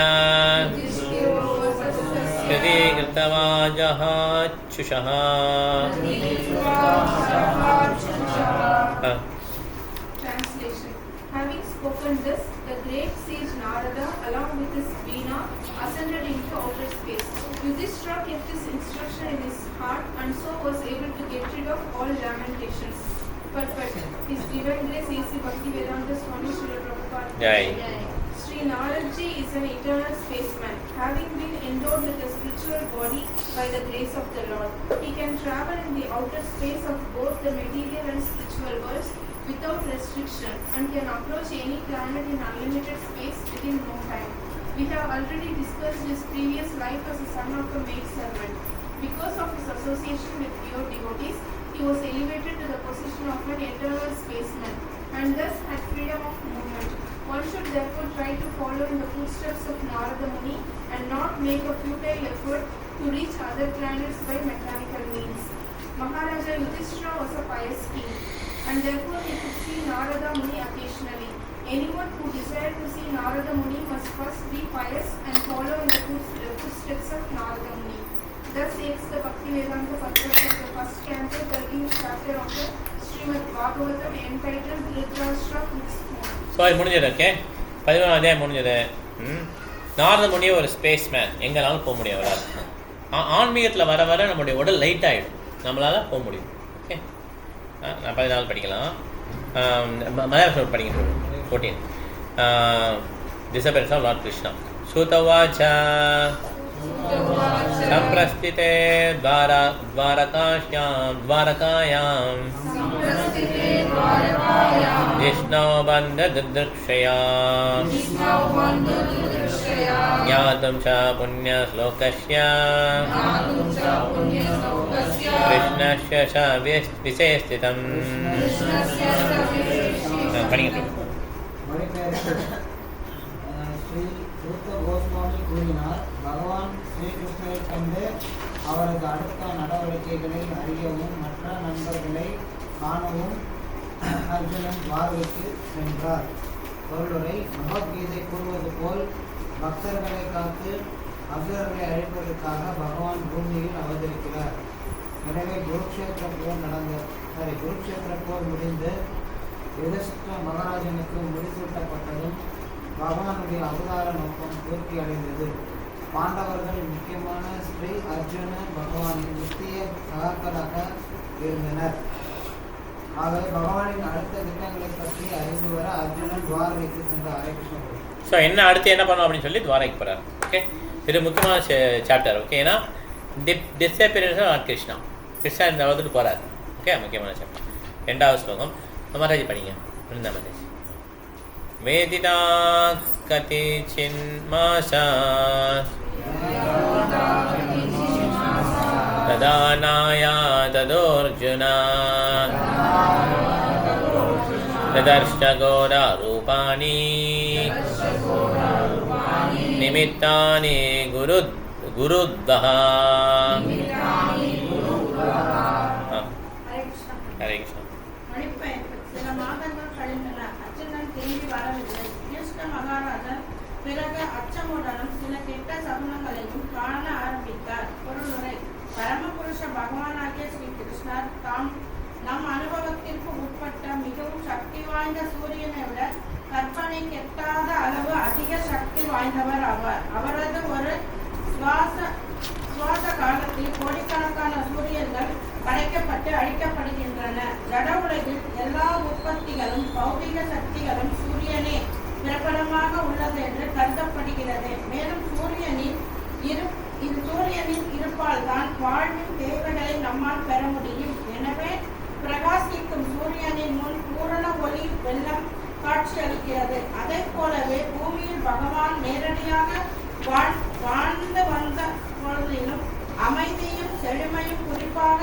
யதி கிருத்தவாஜஹ சுஷஹ. Translation. Having spoken this, the great sage Narada, along with his Veena, ascended into outer space. Yudhishthira kept this instruction in his heart and so was able to get rid of all lamentations. But His Divine Grace A.C. Bhaktivedanta Swami Srila Prabhupada. Jai. Sri Naradji is an eternal spaceman, having been endowed with a spiritual body by the grace of the Lord. He can travel in the outer space of both the material and spiritual worlds without restriction and can approach any planet in unlimited space within no time. We have already discussed his previous life as a son of a maidservant. Because of his association with pure devotees, he was elevated to the position of an eternal spaceman and thus had freedom of movement. One should therefore try to follow in the footsteps of Narada Muni and not make a futile effort to reach other planets by mechanical means. Maharaja Yudhishthira was a pious king, and therefore he could see Narada Muni occasionally. Anyone who desired to see Narada Muni must first be pious and follow in the footsteps of Narada Muni. Thus ends the Bhaktivedanta Purport of the first canto, 13th chapter of the Srimad Bhagavatam entitled Dhritarashtra Puts Home. So அது முடிஞ்சது. Okay, 11 அத்தியாயம் முடிஞ்சது. நாரத முனி ஒரு space man, எங்கேனாலும் போக முடியும் அவரால். ஆன்மீகத்தில் வர வர நம்முடைய உடல் லைட் ஆகிடும், நம்மளால் போக முடியும். ஓகே, நான் 14 படிக்கலாம். மலையாளம் படிக்க 14. டிசபென்ஸ் ஆஃப் லார்ட் கிருஷ்ணா. சுதவாச்சா संप्रस्थिते द्वारकायां विष्णो बन्धदृक्षया ज्ञातुं च पुण्यश्लोकस्य कृष्णस्य च विशेषितं ஸ்ரீ சூத்த கோஸ்வாமி கூறினார், பகவான் ஸ்ரீகிருஷ்ணரை கண்டு அவரது அடுத்த நடவடிக்கைகளை அறியவும் மற்ற நண்பர்களை காணவும் அர்ஜுனன் துவாரகைக்கு சென்றார். பொருளுரை: பகவத்கீதை கூறுவது போல் பக்தர்களை காத்து அசுரர்களை அழிப்பதற்காக பகவான் பூமியில் அவதரிக்கிறார். எனவே குருக்ஷேத்திர போர் முடிந்து யுதிஷ்டிர மகாராஜனுக்கு முடிசூட்டப்பட்டதும் பகவானுடைய அவதார நோக்கம் பூர்த்தி அடைந்தது. பாண்டவர்கள் முக்கியமான ஸ்ரீ அர்ஜுன பகவானின் முக்கிய சகாக்களாக இருந்தனர். ஆகவே பகவானின் அடுத்த திட்டங்களை பற்றி அறிந்து வர அர்ஜுனன் துவாரகைக்கு சென்றார். ஹரே கிருஷ்ணா. ஸோ என்ன அடுத்து என்ன பண்ணணும் அப்படின்னு சொல்லி துவாரகைக்கு போகிறார். ஓகே, இது முக்கியமான சாப்டர். ஓகே, ஏன்னா டிஸ்அப்பியரன்ஸ் ஆஃப் கிருஷ்ணா, கிருஷ்ணா இந்த வந்துட்டு போகிறார். ஓகே, முக்கியமான சாப்டர். 2வது ஸ்லோகம் மகாராஜி படிங்க. பிருந்தா மகாராஜ். வேதிதா கதி சின்மாசா ததாநாயா ததோர்ஜுனா ததர்ஷ கோரா ரூபாணி நிமித்தானி குருத்வஹ. ஹரே கிருஷ்ணா. சில மாதங்கள் கழிந்தன. அர்ஜுனன் திரும்பி வரவில்லை. யுதிஷ்டிர மகாராஜன் பிறகு அச்சமுடனும் சில கெட்ட சகுனங்களையும் காண ஆரம்பித்தார். பொருளுரை: பரமபுருஷ பகவானாகிய ஸ்ரீ கிருஷ்ணர் தாம் நம் அனுபவத்திற்கு உட்பட்ட மிகவும் சக்தி வாய்ந்த சூரியனை விட கற்பனை கெட்டாத அளவு அதிக சக்தி வாய்ந்தவர் ஆவார். அவரது ஒரு சுவாச காலத்தில் கோடிக்கணக்கான சூரியன்கள் படைக்கப்பட்டு அழிக்கப்படுகின்றன. ஜட உலகில் எல்லா உற்பத்திகளும் பௌதிக சக்திகளும் சூரியனே பிரபலமாக உள்ளது என்று கருதப்படுகிறது. மேலும் சூரியனின் இருப்பால் தான் வாழ்வின் தேவைகளை நம்மால் பெற முடியும். எனவே பிரகாசிக்கும் சூரியனின் முன் பூரண ஒளி வெள்ளம் காட்சியளிக்கிறது. அதை போலவே பூமியில் பகவான் நேரடியாக வாழ்ந்து வந்த பொழுதிலும் அமைதியும் செழுமையும் குறிப்பாக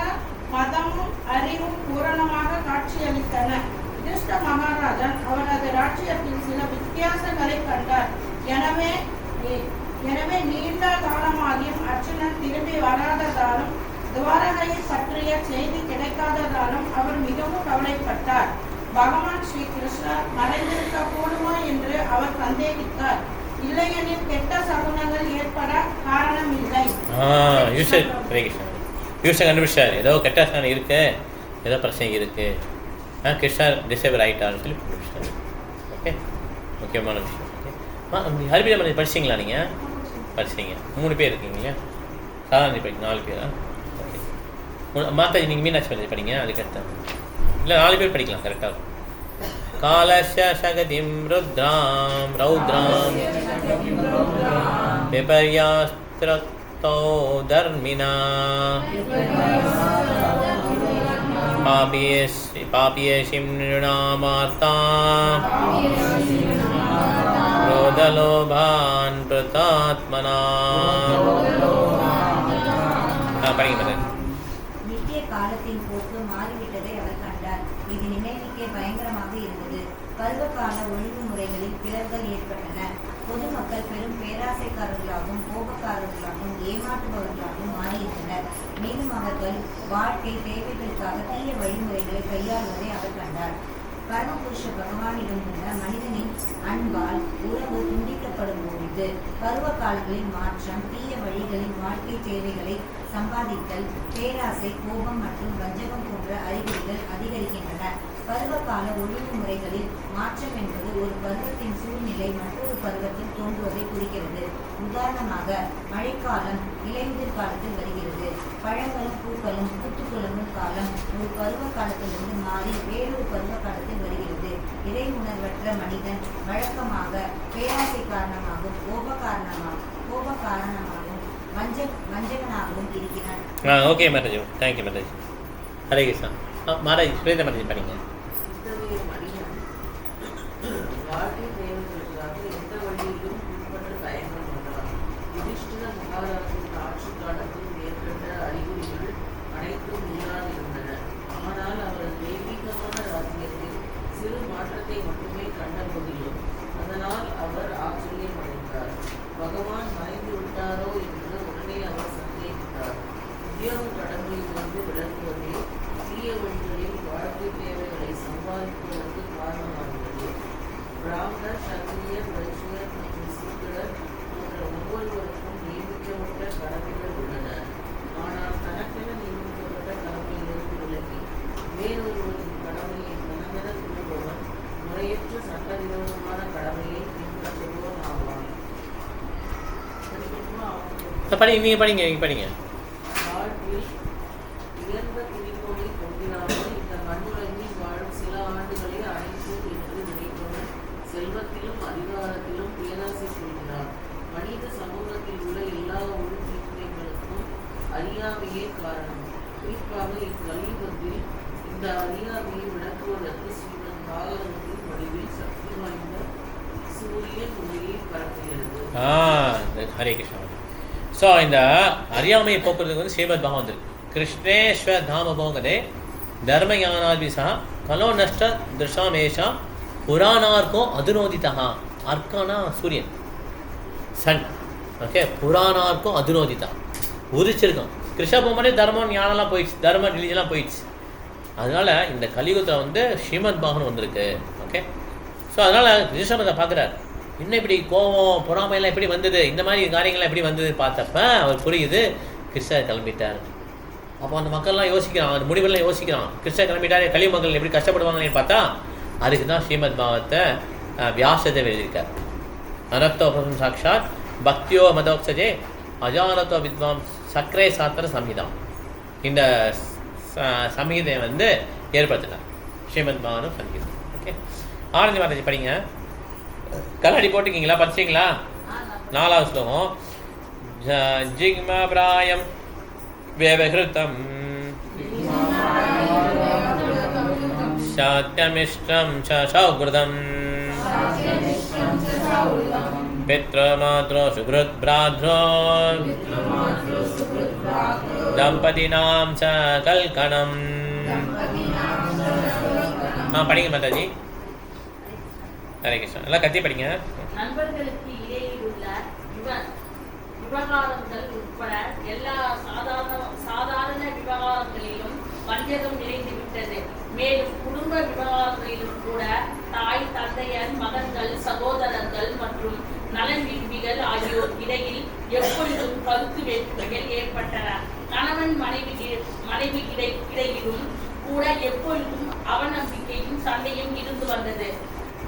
மதமும் அறிவும் பூரணமாக காட்சியளித்தன. யுதிஷ்டிர மகாராஜன் அவரது ராஜ்யத்தில் சில வித்தியாசங்களை கண்டார். எனவே நீண்ட காலமாகியும் அர்ஜுனன் திரும்பி வராததாலும் துவாரகையை பற்றிய செய்தி கிடைக்காததாலும் அவர் மிகவும் கவலைப்பட்டார். பகவான் ஸ்ரீ கிருஷ்ணர் மறைந்திருக்க கூடுமா என்று அவர் சந்தேகித்தார். இல்லையெனில் கெட்ட சகுனங்கள் ஏற்பட காரணம் இல்லை. யூஷன் கண்டுபிடிச்சார், ஏதோ கெட்ட சகுனம் இருக்கு, ஏதோ பிரச்சனை இருக்கு, கிருஷ்ணர் டிசேபிள் ஆகிட்டான்னு சொல்லி கண்டுபிடிச்சார். ஓகே, முக்கியமான விஷயம். ஓகே, ஹரிபிரா மந்திரம் படிச்சிங்களா? நீங்கள் படிச்சிங்க, 3 பேர் இருக்கீங்க இல்லையா? சாதாரணி படிக்க 4 பேரா? ஓகே, மாதாஜி நீங்கள் மீனாட்சி மந்திரம் படிங்க, அதுக்கடுத்து இல்லை 4 பேர் படிக்கலாம், கரெக்டாக இருக்கும். कालस्य शगतिं रौद्रां विपर्यास्त्रक्तो धर्मिणा पापीयसीं नृणामार्ता क्रोधलोभान् प्रतात्मना நித்திய காலத்தின் போக்கு மாறிவிட்டதை அவர் கண்டார். இது நினைவுக்கே பயங்கரமாக இருந்தது. பருவகால ஒழுங்கு முறைகளில் பிளவுகள் ஏற்பட்டன. பொதுமக்கள் பெரும் பேராசைக்காரர்களாகவும் கோபக்காரர்களாகவும் ஏமாற்றுபவர்களாகவும் மாறியிருந்தனர். மேலும் அவர்கள் வாழ்க்கை தேவைகளுக்காக தீய வழிமுறைகளை கையாள்வதை அவர் கண்டார். பரமபுருஷ பகவானிடம் உள்ள மனிதனின் அன்பால் உறவு துண்டிக்கப்படும் பொழுது பருவ காலங்களின் மாற்றம், தீய வழிகளின் வாழ்க்கை தேவைகளை சம்பாதித்தல், பேராசை, கோபம் மற்றும் வஞ்சகம் போன்ற அறிகுறிகள் அதிகரிக்கின்றன. பருவகால ஒழுங்குமுறைகளில் மாற்றம் என்பது ஒரு பருவத்தின் சூழ்நிலை மற்றொரு பருவத்தில் தோன்றுவதை குறிக்கிறது. உதாரணமாக, மழைக்காலம் இலையுதிர் காலத்தில் வருகிறது. பழங்களும் பூக்களும் பூத்துக்குளமும் காலம் ஒரு பருவ காலத்திலிருந்து மாறி வேறொரு பருவ காலத்தில் வருகிறது. இறை உணர்வற்ற மனிதன் வழக்கமாக பேராசை காரணமாகவும் கோப காரணமாகவும் வஞ்சகனாகவும் இருக்கிறான். Okay Mataji, thank you Mataji. ஹரே கிருஷ்ணா. மாதாஜி சுரேந்திர மாதாஜி படிங்க. வாழ்க்கை தேவைகளுக்காக எந்த வழியிலும் பின்பற்ற தயங்கம் கொண்டார். யுதிஷ்டிர மகாராஜின் ஆட்சி காலத்தில் ஏற்பட்ட அறிகுறிகள் அனைத்தும் இல்லாதிருந்தன. ஆனால் அவரது தெய்வீகமான ராஜ்யத்தில் சிறு மாற்றத்தை மட்டுமே கண்ட போதிலும் அதனால் அவர் ஆச்சரியமடைந்தார். பகவான் மறைந்து விட்டாரோ என்று உடனே அவர் சந்தேகித்தார். உத்தியோக கடமையிலிருந்து விளக்குவதே தீய வழிகளில் வாழ்க்கை தேவைகளை சம்பாதிப்பதற்கு காரணமாகிறது. பிராமணர், சத்திரியர், வைஷ்யர் மற்றும் சூத்திரர் போன்ற ஒவ்வொருவருக்கும் நியமிக்கப்பட்ட கடமைகள் உள்ளன. ஆனால் தனக்கென நியமிக்கப்பட்ட கடமையிலிருந்து விலகி வேறொருவரின் கடமையை தனக்கென கூறுபவன் முறையற்ற சட்டவிரோதமான கடமையை பின்பற்றுபவன் ஆவான். படிங்க. வாழ்வில் உயர்ந்த குறிக்கோளை கொண்டிராமல் இந்த மண்ணுலகில் வாழும் சில ஆண்டுகளே அனைத்து என்று நினைப்பவன் செல்வத்திலும் அதிகாரத்திலும் பேராசை கொள்கிறான். மனித சமூகத்தில் உள்ள எல்லா ஒழுங்குமுறைகளுக்கும் அறியாமையே காரணம். குறிப்பாக இக்கலியுகத்தில் இந்த அறியாமையை விளக்குவதற்கு ஸ்ரீமத் பாகவதத்தின் வடிவில் சக்தி வாய்ந்த சூரியன் ஒளியை பரப்புகிறது. ஹரே கிருஷ்ணா. ஸோ இந்த அறியாமையை போக்குறதுக்கு வந்து ஸ்ரீமத் பாகவதம் கிருஷ்ணேஸ்வர தாம போகதே தர்மயானாதிசா கலோ நஷ்ட திருஷாமேஷா புராணார்க்கும் அதுனோதிதா. அர்க்கானா சூரியன், சன். ஓகே, புராணார்க்கும் அதுனோதிதா உதிச்சிருக்கான். கிருஷ்ண போகும்போதே தர்மம் ஞானம்லாம் போயிடுச்சு, தர்ம ரிலீஜன்லாம் போயிடுச்சு. அதனால இந்த கலியுகத்தில் வந்து ஸ்ரீமத் பாகவதம் வந்திருக்கு. ஓகே, ஸோ அதனால் ரிஷபத்தை பார்க்குறாரு, இன்னும் இப்படி கோபம் பொறாமையெல்லாம் எப்படி வந்தது, இந்த மாதிரி காரியங்கள்லாம் எப்படி வந்தது பார்த்தப்ப அவர் புரியுது கிருஷ்ணர் கிளம்பிட்டார். அப்போ அந்த மக்கள்லாம் யோசிக்கிறான், அந்த முடிவெல்லாம் யோசிக்கிறான், கிருஷ்ணர் கிளம்பிட்டார், கலியுக மக்கள் எப்படி கஷ்டப்படுவாங்கன்னு பார்த்தா அதுக்கு தான் ஸ்ரீமத் பாகவத்தை வியாசதேவர் எழுதியிருக்கார். அனர்த்தோபம் சாட்சாத் பக்தியோ மதோக்ஷஜே அஜானத்தோ வித்வாம் சக்கரே சாத்திர சம்ஹிதா. இந்த சம்ஹிதை வந்து ஏற்படுத்தினார் ஸ்ரீமத் பாகவதம் சங்கீதம். ஓகே, ஆனந்தி மாதாஜி படிங்க. கல்லடி போட்டுக்கிங்களா, படிச்சிங்களா? 4வது ஸ்லோகம். ஜிக்ம பிராயம் விவஹிருதம் சாத்யமிஷ்டம் சௌக்ருதம் பித்ரமாத்ரோ சுக்ருத் பிராத்ரோ தம்பதினாம் ச கல்கணம். படிங்க மாதாஜி. ஹரே கிருஷ்ணா. எல்லாம் கத்தி படிங்க. நண்பர்களுக்கு இடையில் உள்ள விவகாரங்கள் உட்பட எல்லா சாதாரண விவகாரங்களிலும் வஞ்சகம் நிறைந்துவிட்டது. மேலும் குடும்ப விவகாரங்களிலும் கூட தாய், தந்தையர், மகன்கள், சகோதரர்கள் மற்றும் நலன் விரும்பிகள் ஆகியோர் இடையில் எப்பொழுதும் கருத்து வேற்றுமைகள் ஏற்பட்டன. கணவன் மனைவி இடையிலும் கூட எப்பொழுதும் அவநம்பிக்கையும் சண்டையும் இருந்து வந்தது.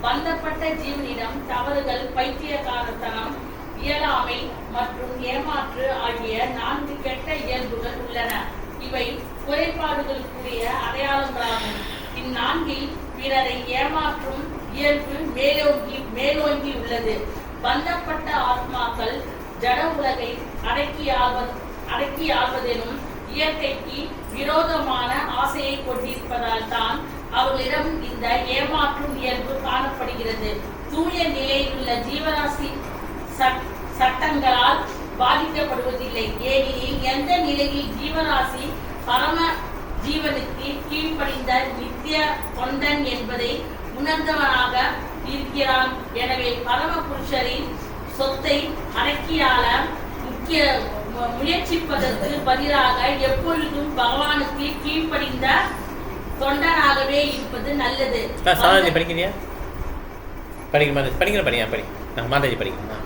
பந்தப்பட்ட ஜீவனிடம் தவறுகள், பைத்தியக்காரத்தனம், இயலாமை மற்றும் ஏமாற்று ஆகிய 4 கெட்ட இயல்புகள் உள்ளன. இவை குறைபாடுகளுக்குரிய அடையாளங்களாகும். இந்நான்கில் பிறரை ஏமாற்றும் இயல்பு மேலோங்கி உள்ளது. பந்தப்பட்ட ஆத்மாக்கள் ஜட உலகை அடக்கி ஆள்வதெனும் இயற்கைக்கு விரோதமான ஆசையை கொண்டிருப்பதால் தான் அவர்களிடம் இந்த ஏமாற்றும் இயல்பு காணப்படுகிறது. தூய நிலையிலுள்ள ஜீவராசி சட்டங்களால் பாதிக்கப்படுவதில்லை. ஏனெனில் எந்த நிலையில் ஜீவராசி பரம ஜீவனுக்கு கீழ்ப்படிந்த நித்திய கொண்டன் என்பதை உணர்ந்தவனாக இருக்கிறான். எனவே பரம புருஷரின் சொத்தை அடக்கியாள முயற்சிப்பதற்கு பதிலாக எப்பொழுதும் பகவானுக்கு கீழ்ப்படிந்த தொண்டனாகவே இருப்பது நல்லது. படிக்கிறியா? படிக்கிறேன் படி. நான் மாதாஜி படிக்கிறேன்.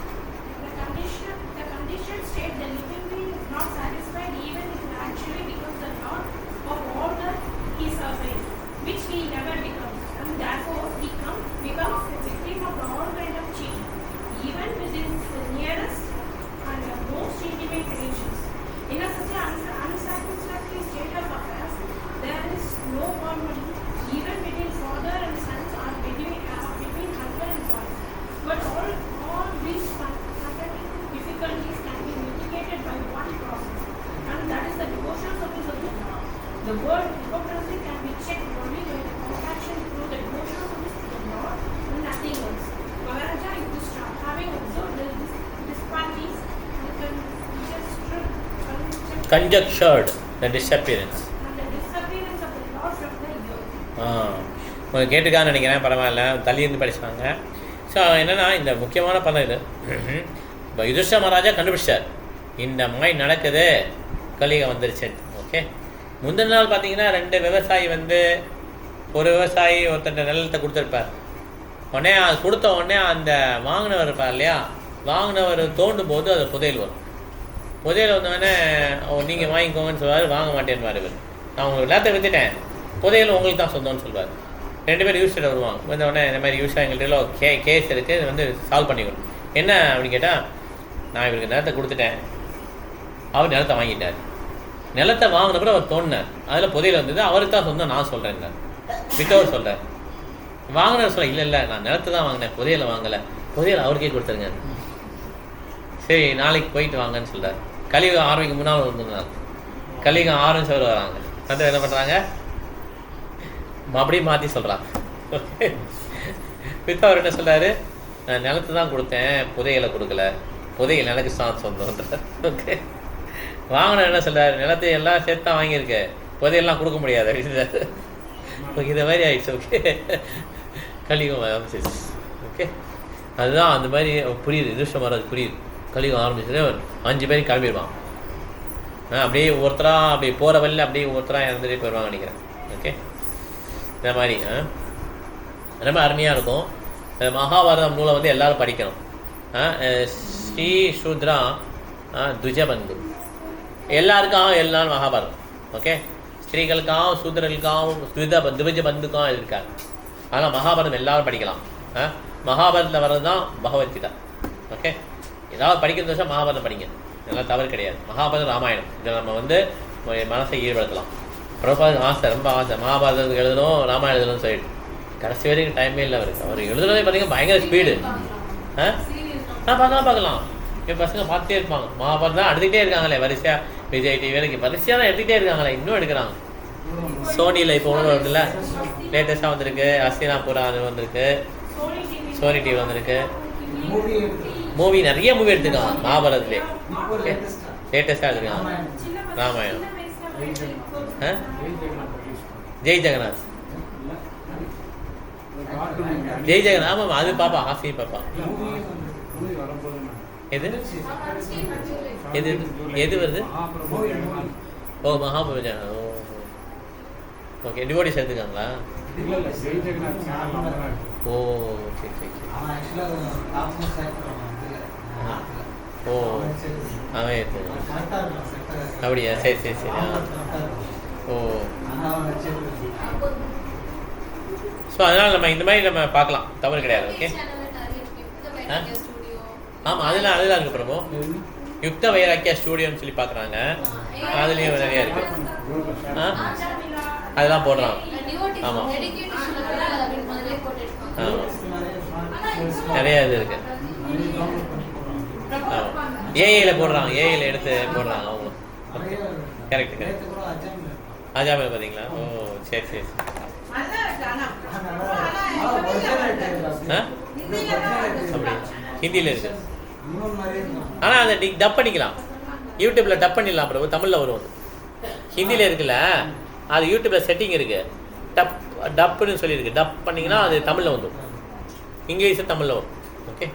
The word hypocrisy can be checked only by the compassion through the devotion of the Lord and nothing else. Maharaja Yudhishthira, having observed the disparities and conjectured the disappearance of the Lord from the earth. உங்களுக்கு கேட்டுக்கான்னு நினைக்கிறேன். பரவாயில்ல, தள்ளியிருந்து படிச்சாங்க. So என்னென்னா இந்த முக்கியமான பதம் இது. இப்போ யுதிஷ்டிர மகாராஜா கண்டுபிடிச்சார் இந்த மாதிரி நடக்குது, கலியுகம் வந்துருச்சு. ஓகே, முந்தின நாள் பார்த்தீங்கன்னா 2 விவசாயி ஒரு விவசாயி ஒருத்தர் நிலத்தை கொடுத்துருப்பார். உடனே அது கொடுத்த உடனே அந்த வாங்கினவர் இருப்பார் இல்லையா, வாங்கினவர் தோண்டும் போது அது புதையல் வரும். புதையல் வந்தோடனே நீங்கள் வாங்கிக்கோங்கன்னு சொல்லுவார். வாங்க மாட்டேன்னு இவர், நான் உங்களுக்கு நிலத்தை விற்றுட்டேன், புதையல் உங்களுக்கு தான் சொந்தம்னு சொல்லுவார். 2 பேர் யூஸ்டர் வருவாங்க. வந்த உடனே இந்த மாதிரி யூஸ்டாக எங்கள்கிட்ட கேஸ் இருக்குது, இது சால்வ் பண்ணிக்கணும். என்ன அப்படின்னு கேட்டால், நான் இவருக்கு நிலத்தை கொடுத்துட்டேன், அவர் நிலத்தை வாங்கிட்டார். நிலத்தை வாங்கினப்பறம் அவர் தோண்டினார், அதில் புதையல் வந்தது, அவருக்கு தான் சொந்தம் நான் சொல்கிறேன். விட்டவர் சொல்கிறார். வாங்கினவர் சொல்ல இல்லை நான் நிலத்தை தான் வாங்கினேன், புதையலை வாங்கலை, புதையல் அவருக்கே கொடுத்துருங்க. சரி நாளைக்கு போயிட்டு வாங்கன்னு சொல்கிறார். கலியுகம் ஆரம்பிக்கும் முன்னால் வந்துருந்தார். கலியுகம் ஆரம்பிச்சவர் வராங்க. என்ன பண்ணுறாங்க, அப்படியே மாற்றி சொல்கிறாங்க. வித்தவர் என்ன சொல்கிறாரு, நான் நிலத்தை தான் கொடுத்தேன், புதையலை கொடுக்கல, புதையல் எனக்கு சொந்தம்ன்றார். ஓகே, வாங்கின என்ன சொல்கிறார், நிலத்தை எல்லாம் சேர்த்து தான் வாங்கியிருக்கேன், புதையெல்லாம் கொடுக்க முடியாது அப்படின்றாரு. ஓகே, இதை மாதிரி ஆயிடுச்சு. ஓகே, கலியுகம் ஆரம்பிச்சிருச்சு. ஓகே, அதுதான் அந்த மாதிரி புரியுது. யுதிஷ்டிர மகாராஜ் புரியுது, கலியுகம் ஆரம்பிச்சதே 5 பேரும் கிளம்பிடுவான். அப்படியே ஒருத்தராக அப்படியே போகிற வழியில் அப்படியே ஒருத்தராக இறந்துட்டே போயிடுவாங்க நினைக்கிறேன். ஓகே, இந்த மாதிரி ரொம்ப அருமையாக இருக்கும். மகாபாரதம் நூலை எல்லோரும் படிக்கணும். ஸ்ரீ சூத்ரா துஜபந்து எல்லாருக்காகவும் எல்லாரும் மகாபாரதம். ஓகே, ஸ்திரீகளுக்காகவும் சூத்திரர்களுக்காகவும் துவஜபந்துக்காகவும் இருக்கார். ஆனால் மகாபாரதம் எல்லாரும் படிக்கலாம். மகாபாரதத்தில் வர்றது தான் பகவத்கீதா. ஓகே, ஏதாவது படிக்கிறது வருஷம் மகாபாரதம் படிங்க, இதெல்லாம் தவறு கிடையாது. மகாபாரதம் ராமாயணம் இதை நம்ம மனசை ஈடுபடுத்தலாம். பிரபாதம் ஆசை, ரொம்ப ஆசை, மகாபாரதத்துக்கு எழுதணும், ராமாயணம் எழுதணும்னு சொல்லிட்டு கடைசி வரைக்கும் டைமே இல்லை அவருக்கு. அவர் எழுதுறதே பார்த்தீங்கன்னா பயங்கர ஸ்பீடு. பார்க்கலாம் என் பசங்க பார்த்துட்டே இருப்பாங்க. மகாபாரதம் தான் எடுத்துக்கிட்டே இருக்காங்களே வரிசையாக. விஜய் டிவி வரைக்கும் வரிசையாக தான் எடுத்துக்கிட்டே இருக்காங்களே, இன்னும் எடுக்கிறாங்க. சோனியில் இப்போ ஒன்று வருதுல்ல, லேட்டஸ்ட்டாக வந்திருக்கு. ஹஸ்தினாபுரம் அது வந்திருக்கு, சோனி டிவி வந்திருக்கு. மூவி நிறைய மூவி எடுத்துருக்காங்க மகாபாரதத்துலேயே. லேட்டஸ்டாக எடுத்துருக்காங்க ராமாயணம். ஜெய் ஜெகநாத், ஜெய் ஜெகநாத். ஆமாம், அது பாப்பா, ஹாஸ்தி பாப்பா. எது எது எது வருது? ஓ மகாபுரம். ஓ ஓகே, டிவோடிஸ் எடுத்துக்காங்களா? ஓ சரி சரி சரி. ஓ அவன் எடுத்துக்கான் அப்படியா? சரி சரி சரி. ஓ, ஸோ அதனால் நம்ம இந்த மாதிரி நம்ம பார்க்கலாம், தவறு கிடையாது. ஓகே, ஆமாம், அதெல்லாம் இருக்குது பிரபு. யுக்த வைராக்கியா ஸ்டூடியோன்னு சொல்லி பார்க்குறாங்க, அதுலேயும் நிறையா இருக்குது. அதெல்லாம் போடுறாங்க. ஆமாம் ஆமாம். நிறைய இது இருக்கு. ஏஐல போடுறாங்க, ஏஐல எடுத்து போடுறாங்க அவங்களும். Correct correct. அஜாமில் பார்த்தீங்களா? ஓ சரி சரி சரி. அப்படி ஹிந்தியில் இருக்கு. ஆனால் அதை டப் பண்ணிக்கலாம், யூடியூப்பில் டப் பண்ணிடலாம். அப்புறம் தமிழில் வரும். ஹிந்தியில் இருக்குல்ல, அது யூடியூப்பில் செட்டிங் இருக்குது. டப்புன்னு சொல்லியிருக்கு. டப் பண்ணிங்கன்னா அது தமிழில் வந்துடும், இங்கிலீஷு தமிழில் வரும். ஓகே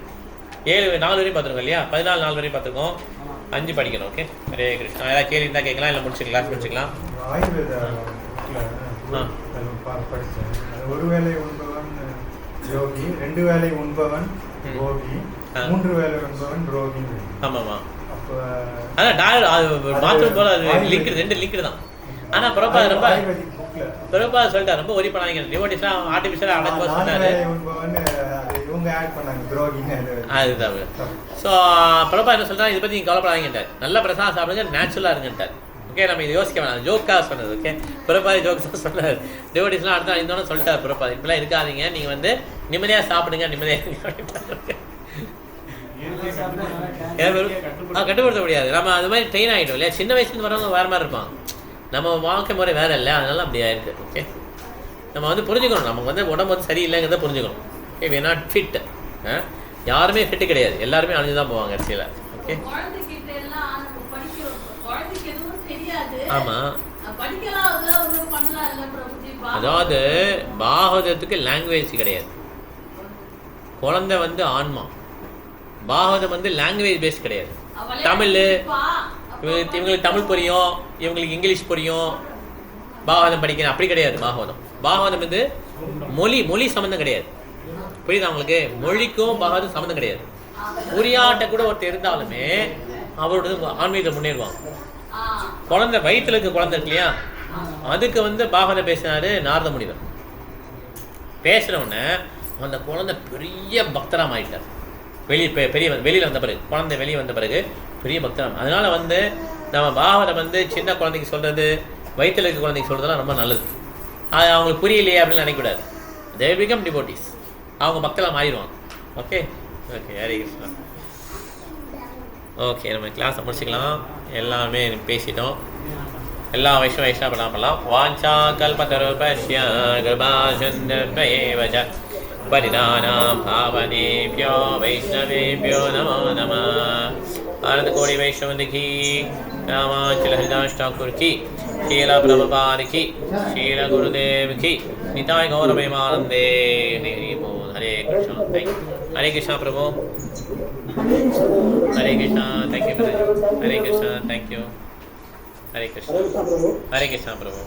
4 வரையும் பார்த்துருக்கோம் இல்லையா? 14 4 வரையும் பார்த்துருக்கோம். 5 படிக்கணும். ஓகே ஹரே கிருஷ்ணா. ஏதாவது கேள்வி இருந்தால் கேட்கலாம், இல்லை முடிச்சுக்கலாம், முடிச்சுக்கலாம். படித்தேன். ஒரு வேளை உண்பவன் யோகி, 2 வேளை உண்பவன் யோகி, 3 வேளை உண்பவன் ரோகி. ஆமாம்மா. அப்போ அதான் மாற்றம் போல அது லிங்க், 2 லிங்க் தான். ஆனால் பிரபாத் ரொம்ப பிரபாத் சொல்லிட்டார், ரொம்ப ஒரி பண்ணாங்க. டிவோட்டிஸ்லாம் ஆர்டிஃபிஷியலாக அடக்க சொன்னாரு. அதுதான். ஸோ பிரபா என்ன சொல்கிறா, இதை பற்றி நீங்கள் கவலைப்படாதீங்கட்டார். நல்ல பிரசாதம் சாப்பிடுங்க, நேச்சுரலாக இருங்கட்டார். ஓகே நம்ம இதை யோசிக்க வேணாம், ஜோக்காக சொன்னது. ஓகே பிரபாதி ஜோக்ஸ் தான் சொன்னார். டிவோட்டிஸ்லாம் அடுத்த இருந்தோன்னு சொல்லிட்டார் பிரபாதி, இப்பெல்லாம் இருக்காதீங்க, நீங்கள் வந்து நிம்மதியாக சாப்பிடுங்க, நிம்மதியாக கட்டுப்படுத்த முடியாது. நம்ம அது மாதிரி ட்ரெயின் ஆகிட்டோம் இல்லையா? சின்ன வயசுலேருந்து வரவங்க வேறு மாதிரி இருப்பாங்க, நம்ம வாழ்க்கை முறை வேறு இல்லை, அதனால அப்படி ஆயிருக்கு. ஓகே நம்ம வந்து புரிஞ்சுக்கணும், நமக்கு வந்து உடம்பு வந்து சரியில்லைங்கிறத புரிஞ்சுக்கணும். Okay we not fit. யாருமே ஃபிட்டு கிடையாது, எல்லாருமே அழிஞ்சு தான் போவாங்க அரசியல. ஓகே ஆமாம். அதாவது பாகவதத்துக்கு லாங்குவேஜ் கிடையாது. குழந்தை வந்து ஆன்மா. பாகவதம் வந்து லாங்குவேஜ் பேஸ் கிடையாது. தமிழ் இவங்களுக்கு தமிழ் புரியும், இவங்களுக்கு இங்கிலீஷ் புரியும், பாகவதம் படிக்கணும் அப்படி கிடையாது. பாகவதம் வந்து மொழி சம்மந்தம் கிடையாது. புரியுதா உங்களுக்கு? மொழிக்கும் பாகவதம் சம்மந்தம் கிடையாது. புரியாட்ட கூட ஒருத்தர் இருந்தாலுமே அவரோட ஆன்மீகத்தில் முன்னேறுவாங்க. குழந்தை வயிற்றுல இருக்க குழந்தை இருக்கு இல்லையா, அதுக்கு வந்து பாகவதம் பேசினாரு நாரத முனிவர். பேசுனவுடனே அந்த குழந்தை பெரிய பக்தராக மாறிட்டார். வெளியில் வந்த பிறகு, குழந்தை வெளியே வந்த பிறகு பெரிய பக்தராக. அதனால வந்து நம்ம பாகவதம் வந்து சின்ன குழந்தைக்கு சொல்றது, வயிற்றுல இருக்க குழந்தைக்கு சொல்றதுலாம் ரொம்ப நல்லது. அது அவங்களுக்கு புரியலையே அப்படின்னு நினைக்கக்கூடாது. they become devotees, அவங்க பக்தராக மாறிடுவாங்க. Okay okay Hare Krishna. Okay நம்ம கிளாஸை முடிச்சுக்கலாம். எல்லாமே பேசிட்டோம். எல்லா வைஷ்ணவ பண்ணலாம். வாஞ்சா கல்பதருபஸ்ய கிருபாசந்தர்பயேவ ச பரிதானாம் பாவனேப்யோ வைஷ்ணவேப்யோ நமோ நமः. ஆனந்த கோடி வைஷ்ணவந்தி கி, ராமாச்சல ஹரிதாஸ் ठाकुर की, शीला प्रभुपाद की, शीला गुरुदेव की, निताय गौरवमानंदे. हरि बोल. Hare Krishna. Hare Krishna Prabhu. Hare Krishna. Thank you Prabhu. Hare Krishna. Thank you. Hare Krishna. Hare Krishna Prabhu.